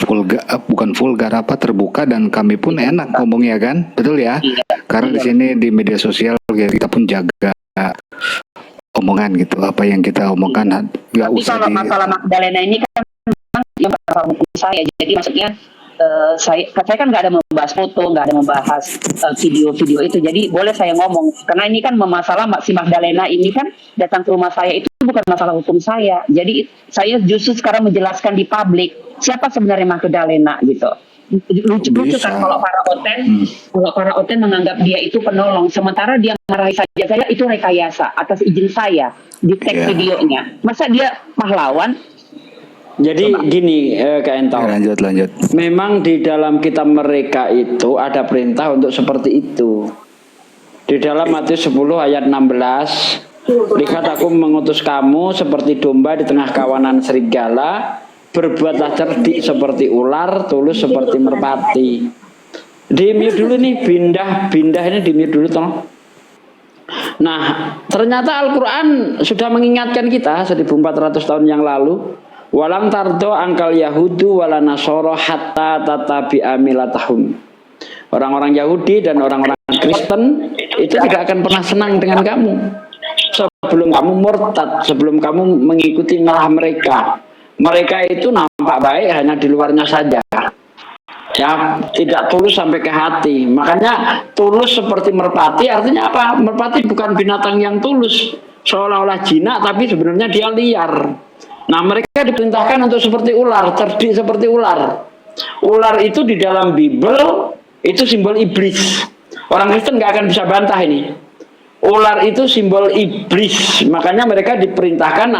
vulgar, bukan vulgar apa, terbuka, dan kami pun enak ngomongnya kan, betul ya? Karena di sini di media sosial kita pun jaga omongan gitu, apa yang kita omongkan nggak Tapi usah kalau masalah Magdalena ini kan memang yang masalah hukum saya, jadi maksudnya saya kan nggak ada membahas foto, nggak ada membahas video-video itu, jadi boleh saya ngomong karena ini kan masalah si Magdalena ini kan datang ke rumah saya itu bukan masalah hukum saya, jadi saya justru sekarang menjelaskan di publik siapa sebenarnya Magdalena gitu. Lucu kan kalau para oten menganggap dia itu penolong, sementara dia marahi saya itu rekayasa atas izin saya di tag videonya. Masa dia pahlawan? Jadi gini Kak Entong. Lanjut. Memang di dalam kitab mereka itu ada perintah untuk seperti itu. Di dalam Matius 10 ayat 16, lihat aku mengutus kamu seperti domba di tengah kawanan serigala, berbuatlah cerdik seperti ular, tulus seperti merpati. Di-mute dulu nih, bindah ini di-mute dulu toh. Nah, ternyata Al-Quran sudah mengingatkan kita 1400 tahun yang lalu. Walang tardo angkal Yahudu wala nasoro hatta tatabi'a milatahum. Orang-orang Yahudi dan orang-orang Kristen itu tidak akan pernah senang dengan kamu sebelum kamu murtad, sebelum kamu mengikuti malah mereka. Mereka itu nampak baik hanya di luarnya saja, ya, tidak tulus sampai ke hati. Makanya tulus seperti merpati artinya apa? Merpati bukan binatang yang tulus, seolah-olah jinak tapi sebenarnya dia liar. Nah, mereka diperintahkan untuk seperti ular, cerdik seperti ular. Ular itu di dalam Bible itu simbol iblis. Orang Kristen nggak akan bisa bantah ini. Ular itu simbol iblis, makanya mereka diperintahkan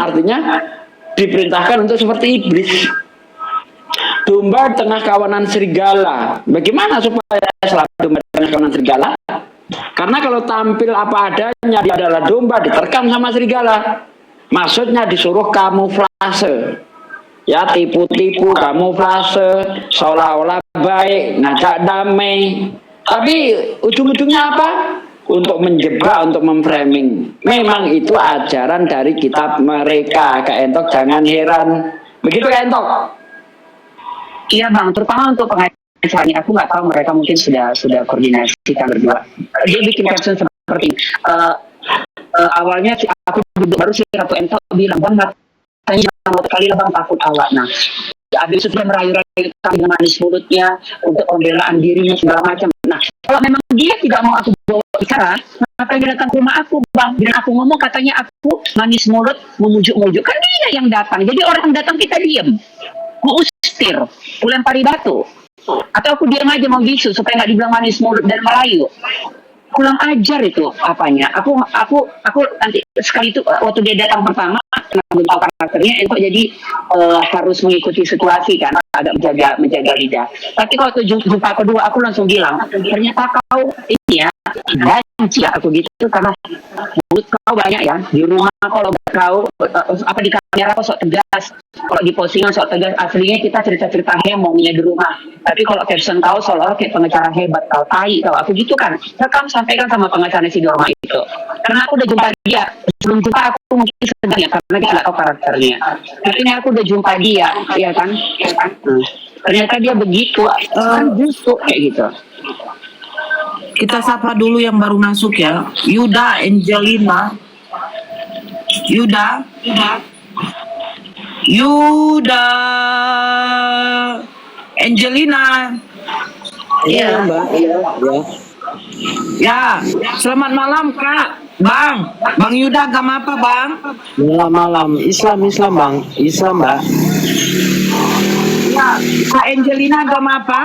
untuk seperti iblis. Domba di tengah kawanan serigala. Bagaimana supaya selamat domba di tengah kawanan serigala? Karena kalau tampil apa adanya, dia adalah domba diterkam sama serigala. Maksudnya disuruh kamuflase, ya, tipu-tipu, kamuflase, seolah-olah baik, ngajak damai. Tapi ujung-ujungnya apa? Untuk menjebak, untuk memframing. Memang itu ajaran dari kitab mereka, Kak Entok, jangan heran. Begitu Kak Entok? Iya Bang, terutama untuk pengacaranya, aku nggak tahu mereka mungkin sudah koordinasi kita berdua. Dia bikin caption seperti awalnya aku duduk baru si Ratu Entok bilang, Bang, katanya jangan kali lah Bang, takut awak. Nah, habis itu dia merayu-rayu dengan manis mulutnya untuk pembelaan dirinya segala macam. Nah, kalau memang dia tidak mau aku bawa bicara, maka dia datang ke rumah aku, Bang. Dan aku ngomong katanya aku manis mulut, memujuk-mujuk. Kan dia yang datang. Jadi orang yang datang kita diam. Mau usir, lempari batu. Atau aku diam aja mau bisu supaya nggak dibilang manis mulut dan Melayu. Kurang ajar itu apanya. Aku nanti sekali itu waktu dia datang pertama, belum tahu karakternya, itu jadi harus mengikuti situasi kan, agak menjaga lidah. Tapi kalau jumpa kedua, aku langsung bilang, ternyata kau ini ya, janji ya, aku gitu, karena mulut kau banyak ya di rumah. Kalau kau apa di kamera kau sok tegas, kalau di postingan sok tegas, aslinya kita cerita-cerita hemongnya di rumah. Tapi kalau caption kau seolah kayak pengacara hebat, kau tai kau, aku gitu kan. Kamu sampaikan sama pengacara si Dorma itu, karena aku udah jumpa dia. Sebelum jumpa aku mungkin sedang ya, karena kita nggak tahu karakternya. Tapi ini aku udah jumpa dia, ya kan? Ternyata dia begitu, busuk kayak gitu. Kita sapa dulu yang baru masuk ya. Yuda Angelina. Yuda Angelina. Iya, Mbak. Iya. Ya, selamat malam Kak. Bang Yuda agama apa Bang? Malam. Islam Bang. Islam Mbak. Ya, Kak Angelina agama apa?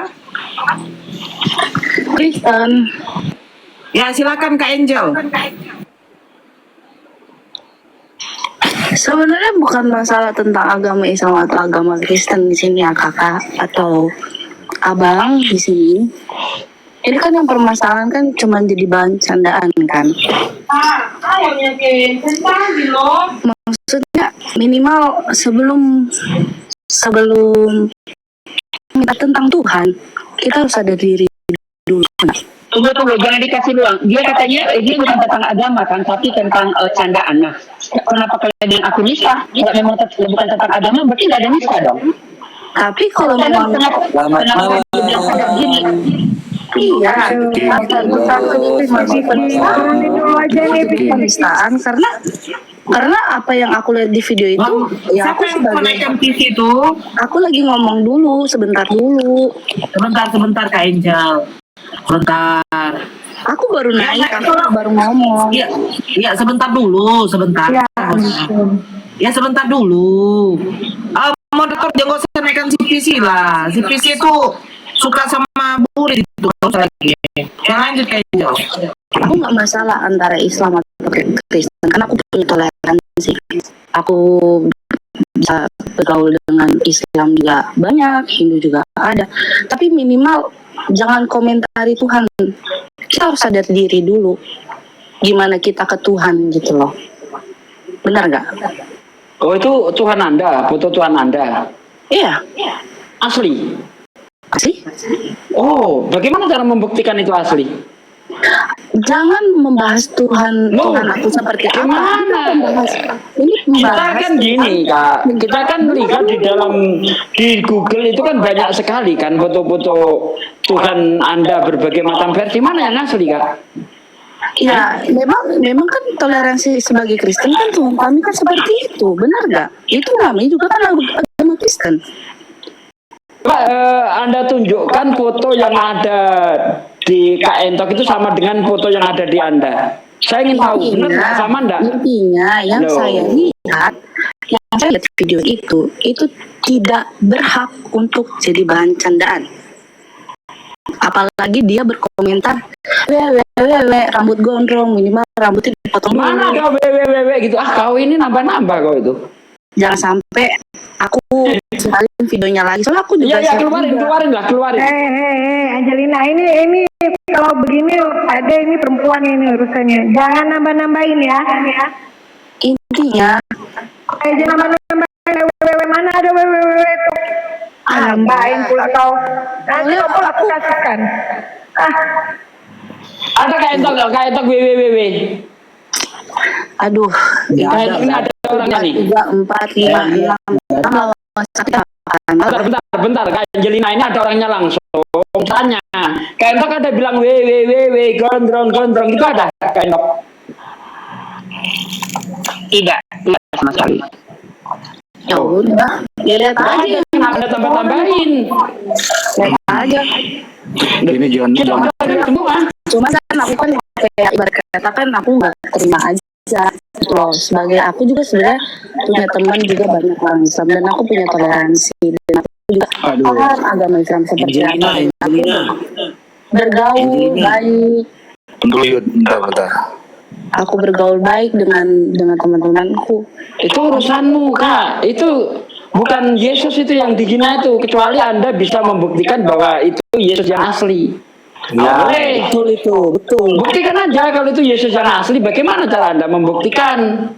Kristen. Ya, silakan Kak Angel. Sebenarnya bukan masalah tentang agama Islam atau agama Kristen di sini ya Kakak atau Abang di sini. Ini kan yang permasalahan kan cuma jadi bahan candaan kan. Maksudnya minimal sebelum kita tentang Tuhan, kita harus sadar diri dulu. Tunggu, jangan dikasih ruang. Dia katanya ini bukan tentang agama kan, tapi tentang candaan. Nah, kenapa kalian bilang aku nista? Nggak memang bukan tentang agama, berarti nggak ada nista dong. Tapi kalau memang Kenapa dia bilang kayak gini? Iya, masih penistaan karena apa yang aku lihat di video itu, ya aku sebagai aku lagi ngomong dulu, sebentar Kak Angel. Sebentar. Aku baru naik, aku baru ngomong. Ya sebentar dulu, sebentar. Ya sebentar dulu. Moderator jangan gak usah naikkan si PC lah. Si PC itu suka sama murid itu. Yang lanjut kayaknya. Aku nggak masalah antara Islam atau Kristen, karena aku punya toleransi. Aku bisa bergaul dengan Islam juga banyak, Hindu juga ada. Tapi minimal jangan komentari Tuhan. Kita harus sadar diri dulu. Gimana kita ke Tuhan gitu loh. Benar nggak? Oh itu Tuhan Anda, foto Tuhan Anda. Iya. Asli. Asli? Oh, bagaimana cara membuktikan itu asli? Jangan membahas Tuhan aku seperti apa. Ini Kita kan gini Kak, kita kan lihat di Google itu kan banyak sekali kan foto-foto Tuhan Anda berbagai macam versi. Mana yang asli Kak? Ya, memang kan toleransi sebagai Kristen kan Tuhan kami kan seperti itu, benar nggak? Itu namanya juga kan agama Kristen. Pak, Anda tunjukkan foto yang ada di Kak Entok itu sama dengan foto yang ada di Anda. Saya ingin tahu, benar nggak, sama enggak? Intinya yang saya lihat video itu tidak berhak untuk jadi bahan candaan. Apalagi dia berkomentar, rambut gondrong, minimal rambutnya dipotong dulu. Mana kau gitu? Kau ini nambah-nambah kau itu. Jangan sampai aku sebarin videonya lagi. Soalnya aku juga keluarin. Angelina, ini kalau begini ada ini perempuan ini urusannya. Jangan nambah-nambahin ya. Intinya jangan nambah-nambahin. Mana ada itu? Nambahin pula kau. Nanti aku kasihkan. Ada Kak Entok www. Aduh, ini ada orangnya nih. 3, 4, 5, 6. Bentar, Kak Angelina ini ada orangnya langsung. Tanya, Kak Entok ada bilang gondrong itu ada Kak Entok? Tidak sama sekali. Ya udah, lihat aja. Ada tambah-tambahin. Lihat aja. Ini jangan. Cuma kan aku kan kayak ibarat kata kan aku nggak terima aja loh. Sebagai aku juga sebenarnya punya teman juga banyak orang Islam dan aku punya toleransi dan aku juga paham agama Islam seperti apa. Aku bergaul baik. Bentar. Aku bergaul baik dengan teman-temanku. Itu urusanmu Kak. Itu bukan Yesus itu yang dihina itu, kecuali Anda bisa membuktikan bahwa itu Yesus yang asli. Betul itu. Buktikan aja kalau itu Yesus yang asli. Bagaimana cara Anda membuktikan?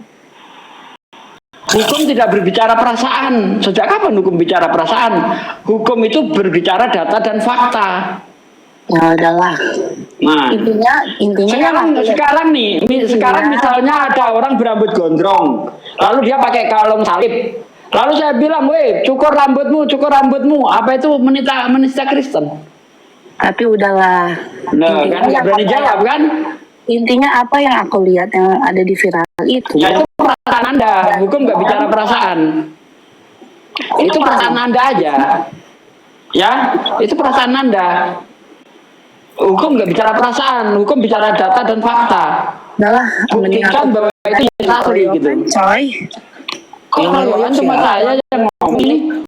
Hukum tidak berbicara perasaan. Sejak kapan hukum bicara perasaan? Hukum itu berbicara data dan fakta. Ya udahlah. Nah, sekarang misalnya ada orang berambut gondrong, lalu dia pakai kalung salib. Lalu saya bilang, cukur rambutmu. Apa itu menista Kristen? Tapi udahlah. Nah, kan nggak berani jawab kan? Intinya apa yang aku lihat yang ada di viral itu. Ya itu perasaan Anda. Hukum nggak bicara perasaan. Itu perasaan Anda aja. Ya, itu perasaan Anda. Hukum nggak bicara perasaan. Hukum bicara data dan fakta. Udahlah. Buktikan bahwa itu asli gitu. Coy. Kok cuma saya yang ngomong ini?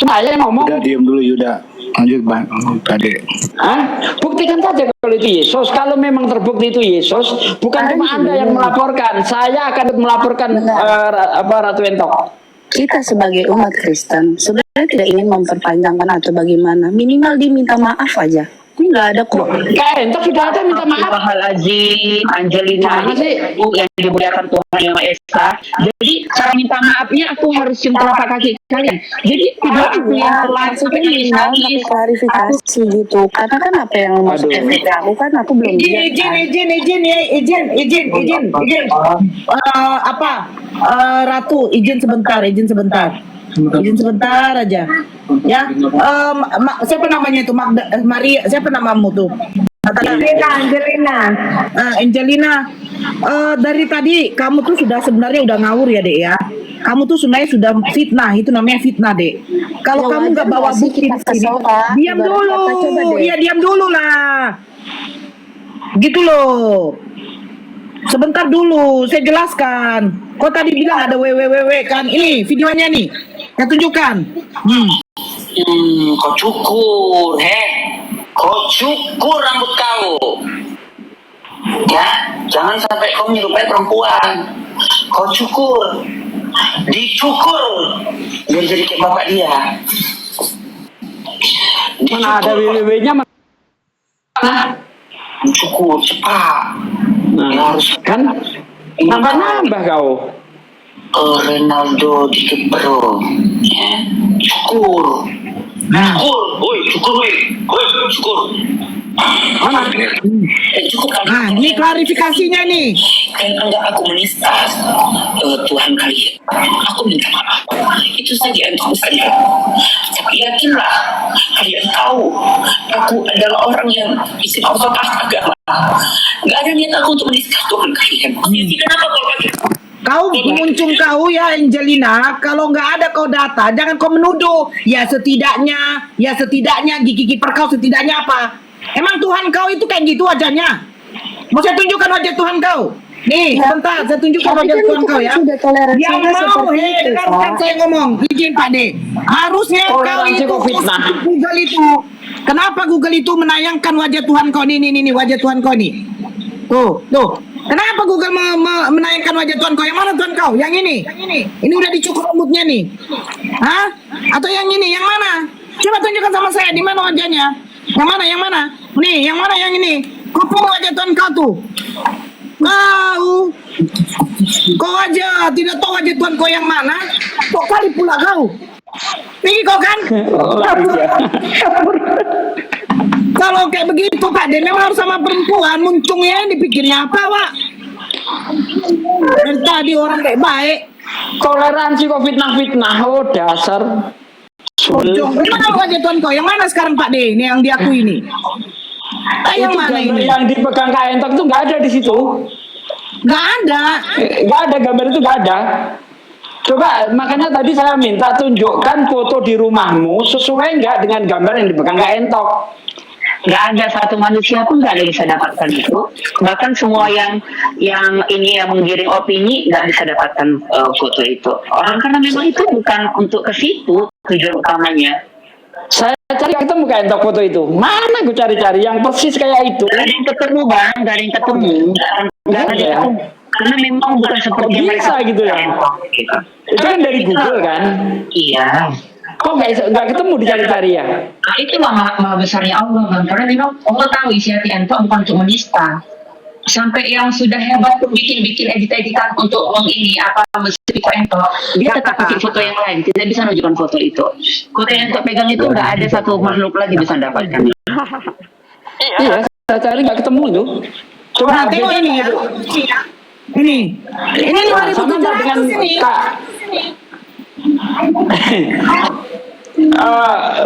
Cuma saya yang ngomong. Udah diam dulu Yuda. Lanjut Bang tadi. Buktikan saja kalau itu Yesus. Kalau memang terbukti itu Yesus, bukan cuma Anda yang melaporkan. Saya akan melaporkan Ratu Entok. Kita sebagai umat Kristen sebenarnya tidak ingin memperpanjangkan atau bagaimana. Minimal diminta maaf aja. Ini nggak ada kok. Entok sudah ada minta maaf. Astagfirullahaladzim, Angelina Gimana sih? ibu yang dimuliakan Tuhan Yang Maha Esa. Jadi cara minta maafnya aku harus cium telapak kaki kalian. Jadi tidak aku yang telat Maksudnya minimal tapi klarifikasi gitu. Karena kan apa yang maksud FPP aku kan aku belum lihat. Izin. Ratu, izin sebentar aja. Ya, siapa namanya itu? Maria, siapa namamu tuh? Angelina. Angelina, dari tadi kamu tuh sebenarnya udah ngawur ya, Dek ya. Kamu tuh sebenarnya sudah fitnah, itu namanya fitnah, Dek. Kalau Ya, kamu nggak wajar bawa nggak sih bukti kita di sini, kesel, Kak? diam Ibarat dulu. kata, coba deh. Iya, diam dulu lah. Gitu loh. Sebentar dulu, saya jelaskan. Kok tadi bilang ada www kan? Ini videonya nih, saya tunjukkan. Kau cukur, kau cukur rambut kau. Ya, jangan sampai kau menyerupai perempuan. Kau cukur, dicukur, biar jadi kayak bapak dia. Mana ada www-nya? Cukur cepat. Nah, harus kan nambah kau. Ronaldo di Pro, ya, cukur. Cukur, woi, cukur, woi, cukur. Mana? Cukup kan? Nah, ini klarifikasinya nih. Kan enggak aku menista Tuhan kalian. Aku minta maaf. Itu saja yang saya. Tapi yakinlah kalian tahu aku adalah orang yang isi ortodoks agama. Enggak ada niat aku untuk menista Tuhan kalian. Jadi kenapa kau pakai? Kau muncung kau ya Angelina, kalau nggak ada kau data, jangan kau menuduh. Ya setidaknya gigi kiper kau setidaknya apa? Emang Tuhan kau itu kayak gitu wajahnya? Mau saya tunjukkan wajah Tuhan kau? Nih, sebentar, saya tunjukkan Tapi wajah kan Tuhan itu kau kan ya. sudah toleransinya Yang mau, seperti itu, dengarkan Pak. saya ngomong, izin Pak De. Harusnya kau Toleransi itu fitnah. Google itu. Kenapa Google itu menayangkan wajah Tuhan kau nih, wajah Tuhan kau nih? Tuh. Kenapa Google menayangkan wajah Tuhan kau? Yang mana Tuhan kau? Yang ini. Ini udah dicukur rambutnya nih. Hah? Atau yang ini? Yang mana? Coba tunjukkan sama saya di mana wajahnya. Yang mana? Nih, yang mana yang ini? Kupung wajah Tuhan kau tuh. Kau aja tidak tahu wajah Tuhan kau yang mana? Kok kali pula kau? Tinggi kau kan? Kalau kayak begitu Pak De, memang harus sama perempuan. Muncungnya dipikirnya apa, Pak? Dari tadi orang kayak baik. Toleransi kok fitnah-fitnah. Oh dasar. Gimana wajah Tuhan kau? Yang mana sekarang Pak De? Ini yang diakui ini. Yang Itu mana gambar ini? yang dipegang Kak Entok tuh nggak ada di situ. Nggak ada. Nggak ada, gambar itu nggak ada. Coba, makanya tadi saya minta tunjukkan foto di rumahmu sesuai nggak dengan gambar yang dipegang Kak Entok. nggak ada satu manusia pun nggak ada yang bisa dapatkan itu. Bahkan semua yang ini yang menggiring opini nggak bisa dapatkan foto itu. Orang karena memang itu bukan untuk ke situ tujuan utamanya. Saya cari ketemu Kak Entok foto itu. Mana gue cari-cari yang persis kayak itu. Nggak ada yang ketemu bang, nggak ada yang ketemu. Nggak ada yang ketemu. Karena memang bukan seperti yang bisa mereka gitu ya. Itu kan dari Google kan. Iya. Kok nggak ketemu dicari-cari ya? Nah itulah maha besarnya Allah bang. Karena memang Allah tahu isi hati Entok bukan untuk menista. Sampai yang sudah hebat tuh bikin edit-editan untuk ini apa meskipun Entok, dia tetap pakai foto yang lain, tidak bisa menunjukkan foto itu. Foto yang Entok pegang itu nggak ada satu makhluk lagi bisa dapatkan. Iya, saya cari nggak ketemu itu. Coba Nah, tengok ini ya. Ini 2700 ini. Kak.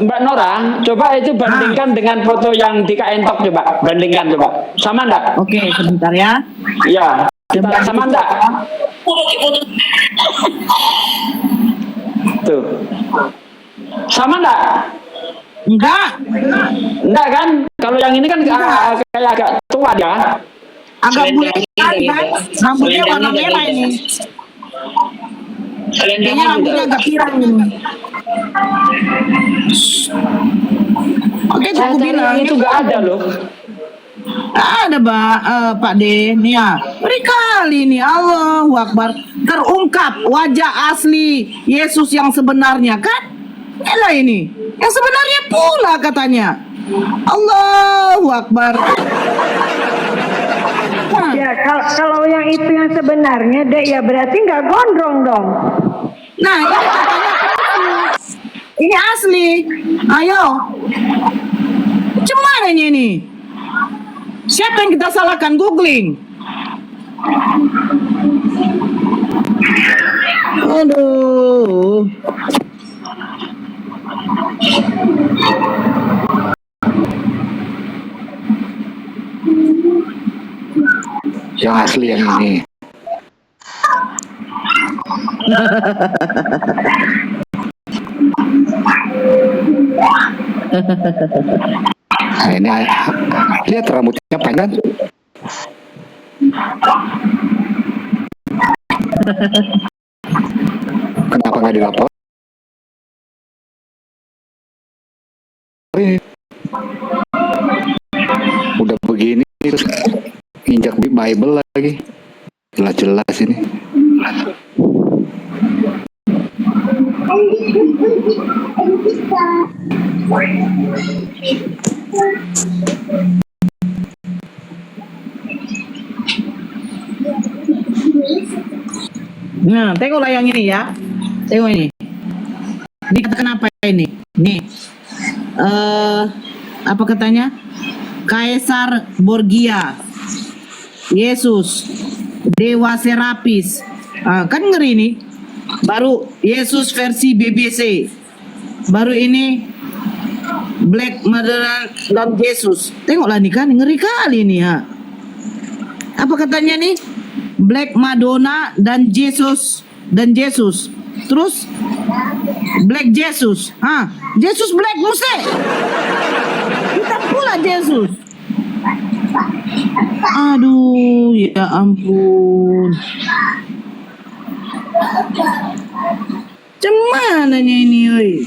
Mbak Nora, coba itu bandingkan dengan foto yang di Kak Entok, coba bandingkan coba, sama enggak? Oke, sebentar ya. Ya, kita sama enggak? Tuh, sama enggak? Enggak kan? Kalau yang ini kan kayak agak tua ya. Agak bulat kan? Rambutnya warna merah ini. Kayaknya rambutnya agak pirang ini. Oke, aku bilang itu nggak ada loh. Ada Pak De, nih ya. Berkali nih Allahu Akbar terungkap wajah asli Yesus yang sebenarnya kan? Elah ini, yang sebenarnya pula katanya. Allahu Akbar. Ya kalau yang itu yang sebenarnya dek ya berarti nggak gondrong dong. Nah, ini asli. Ayo. Cuman ini. Siapa yang kita salahkan? Googling. Aduh. Yang asli yang ini. Nah, ini lihat rambutnya panjang. Kenapa nggak dilapor? Udah begini terus injak Bible lagi. Jelas-jelas ini. Nah, tengoklah yang ini ya. Tengok ini. Dikatakan apa ini? Nih. Apa katanya? Kaisar Borgia. Yesus. Dewa Serapis. Kan ngeri nih. Baru Yesus versi BBC. Baru ini Black Madonna dan Yesus. Tengoklah nih kan ngeri kali nih ya. Apa katanya nih? Black Madonna dan Yesus terus Black Jesus. Jesus Black mesti. Kita pula Jesus. Aduh, ya ampun. Cemananya ini, oi.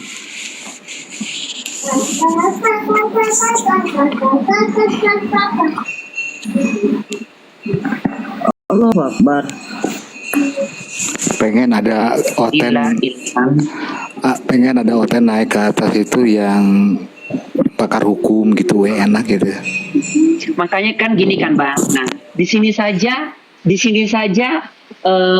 Allahu Akbar. Pengen ada oten naik ke atas itu yang pakar hukum gitu, enak gitu. Makanya kan gini kan Bang. Nah, di sini saja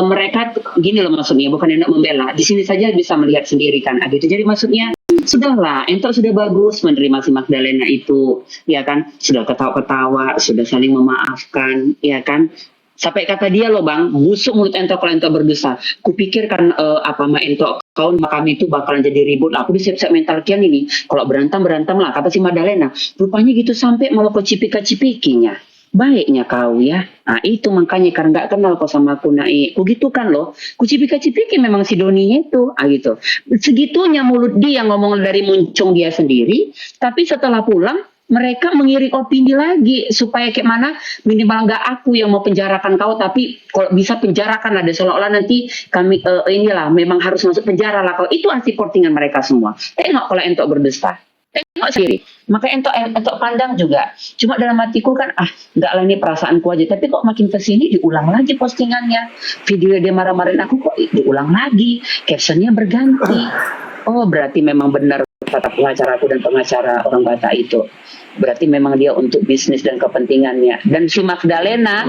mereka gini loh maksudnya, bukan hendak membela. Di sini saja bisa melihat sendiri kan gitu. Jadi maksudnya sudahlah, Entok sudah bagus menerima si Magdalena itu, ya kan? Sudah ketawa-ketawa, sudah saling memaafkan, ya kan? Sampai kata dia loh Bang, busuk mulut Entok kalau Entok berdosa. Kupikir kan Entok kawan kami itu bakalan jadi ribut. Aku disiap-siap mental kian ini. Kalau berantem lah, kata si Magdalena. Rupanya gitu sampai malah kau cipika-cipikinya. Baiknya kau ya. Nah itu makanya karena nggak kenal kau sama aku naik. Ku gitu kan loh. Ku cipika-cipiki memang si Doninya itu. Gitu. Segitunya mulut dia ngomong dari muncung dia sendiri. Tapi setelah pulang mereka mengiring opini lagi supaya kayak mana minimal nggak aku yang mau penjarakan kau, tapi kalau bisa penjarakan ada seolah-olah nanti kami inilah memang harus masuk penjara lah kau. Itu anti portingan mereka semua. Tengok kalau Entok berdusta. Tengok sendiri. Maka Entok pandang juga. Cuma dalam hatiku kan nggak lah ini perasaanku aja. Tapi kok makin kesini diulang lagi postingannya. Video dia marah-marahin aku kok diulang lagi. Captionnya berganti. Oh berarti memang benar kata pengacaraku dan pengacara orang Batak itu. Berarti memang dia untuk bisnis dan kepentingannya. Dan si Magdalena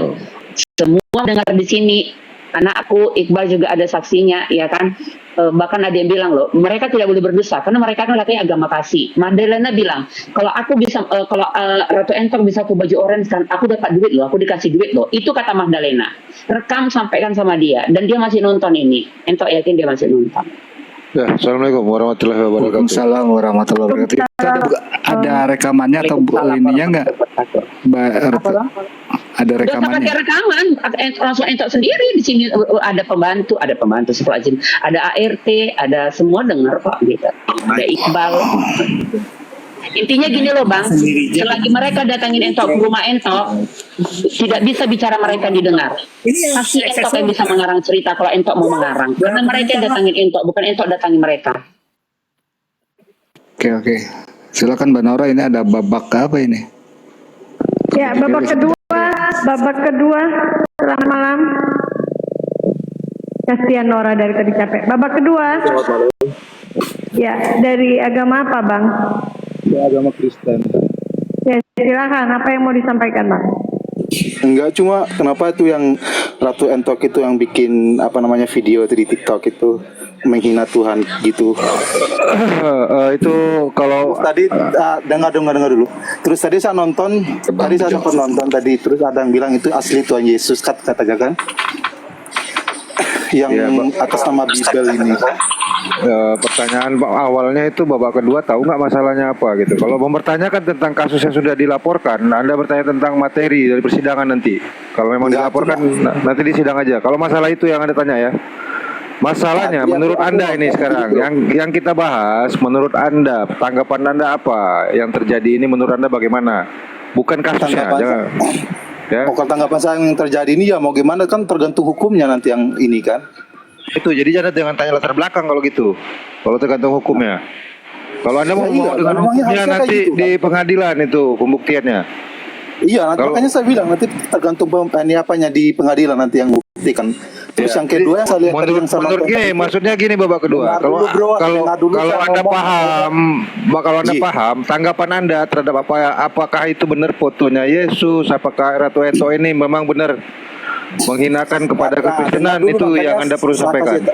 semua dengar di sini. Anakku Iqbal juga ada saksinya, ya kan? Bahkan ada yang bilang loh, mereka tidak boleh berdosa karena mereka kan katanya agama kasih. Magdalena bilang, kalau aku bisa, kalau Ratu Entok bisa aku baju orange kan, aku dapat duit loh, aku dikasih duit loh. Itu kata Magdalena. Rekam sampaikan sama dia, dan dia masih nonton ini. Entok yakin dia masih nonton. Ya, Assalamualaikum warahmatullahi wabarakatuh. Waalaikumsalam warahmatullahi wabarakatuh. Ada rekamannya atau ininya enggak? Ada rekamannya. Ada rekaman, langsung Entok sendiri di sini ada pembantu seperti ada ART, ada semua dengar kok gitu. Ada Iqbal. Intinya gini loh Bang, selagi mereka datangin Entok ke rumah Entok, tidak bisa bicara mereka didengar. Pasti Entok yang bisa mengarang cerita kalau Entok mau mengarang. Karena mereka yang datangin Entok, bukan Entok datangin mereka. Oke. Silakan Mbak Nora, ini ada babak apa ini? Ya, babak kedua. Selamat malam. Kasihan Nora dari tadi capek. Babak kedua. Ya, dari agama apa Bang? Ya, agama Kristen. silakan. Apa yang mau disampaikan, Bang? Enggak, cuma kenapa itu yang Ratu Entok itu yang bikin apa namanya video itu di TikTok itu menghina Tuhan gitu. Itu kalau Tadi dengar dulu. Terus tadi saya nonton, sempat nonton tadi, terus ada yang bilang itu asli Tuhan Yesus katanya kan, yang atas nama Bible ini. pertanyaan awalnya itu babak kedua tahu nggak masalahnya apa gitu. Kalau mempertanyakan tentang kasus yang sudah dilaporkan, Anda bertanya tentang materi dari persidangan nanti. Kalau memang dilaporkan nanti di sidang aja. Kalau masalah itu yang Anda tanya ya. Masalahnya menurut Anda ini sekarang yang kita bahas, menurut Anda tanggapan Anda apa yang terjadi ini, menurut Anda bagaimana? Bukan kasusnya. Jangan. Ya. Kalau tanggapan saya yang terjadi ini ya mau gimana kan tergantung hukumnya nanti yang ini kan. Itu jadi jangan tanya latar belakang kalau gitu. Kalau tergantung hukumnya. Kalau Anda mau dengan hukumnya nanti di pengadilan itu pembuktiannya. Iya, makanya saya bilang nanti tergantung apanya di pengadilan nanti yang buktikan. Terus yang kedua yang saya lihat menurut gini, maksudnya gini babak kedua. Kalau Anda paham, tanggapan Anda terhadap apakah itu benar fotonya Yesus, apakah Ratu Ento ini memang benar menghinakan kepada kekristenan, itu yang Anda perlu sampaikan.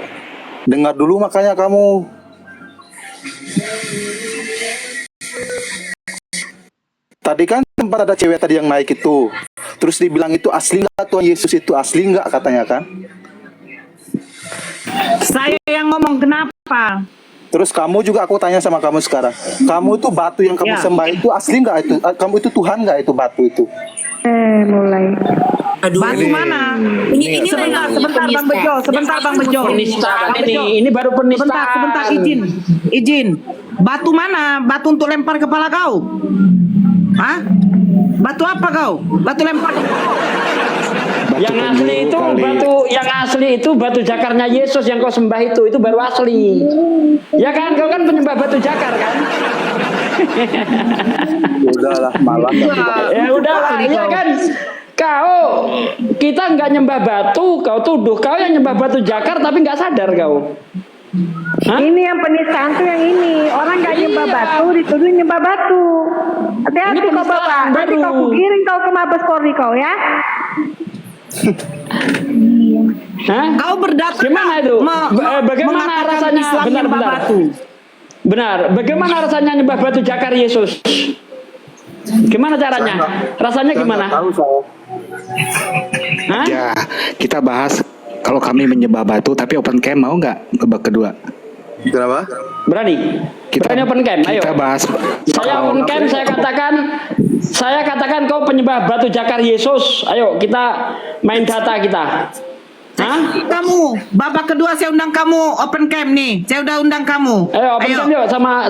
Dengar dulu makanya kamu. Tadi kan tempat ada cewek tadi yang naik itu, terus dibilang itu asli nggak Tuhan Yesus itu asli nggak katanya kan? Saya yang ngomong kenapa? Terus kamu juga aku tanya sama kamu sekarang, kamu itu batu yang kamu sembah itu asli nggak itu? Kamu itu Tuhan nggak itu batu itu? Mulai. Batu mana? Ini sebentar Bang Bejo, Ini baru penistaan. Sebentar izin. Batu mana? Batu untuk lempar kepala kau? Hah? Batu apa kau? Batu lempar. Yang asli itu batu jakarnya Yesus yang kau sembah itu baru asli. Ya kan, kau kan penyembah batu jakar kan? Udahlah, malah. Ya udahlah, iya kan. Kita nggak nyembah batu, kau tuduh kau yang nyembah batu jakar tapi nggak sadar kau. Hah? Ini yang penistaan tuh yang ini. Orang nggak nyembah batu, dituduh nyembah batu. Hati-hati kau Bapak. Nanti kau kirim kau ke Mabes Polri kau ya. Hah? Kau berdata gimana itu? Bagaimana rasanya? Benar. Bagaimana rasanya nyembah batu jakar Yesus? Gimana caranya? Rasanya gimana? Hah? Ya, kita bahas kalau kami menyembah batu, tapi open cam mau nggak babak kedua? Kenapa? Berani? Berani open cam? Ayo. Kita bahas. Saya open cam, saya katakan kau penyembah batu jakar Yesus. Ayo kita main data kita. Hah? Kamu babak kedua saya undang kamu open cam nih. Saya udah undang kamu. Ayo open cam yuk sama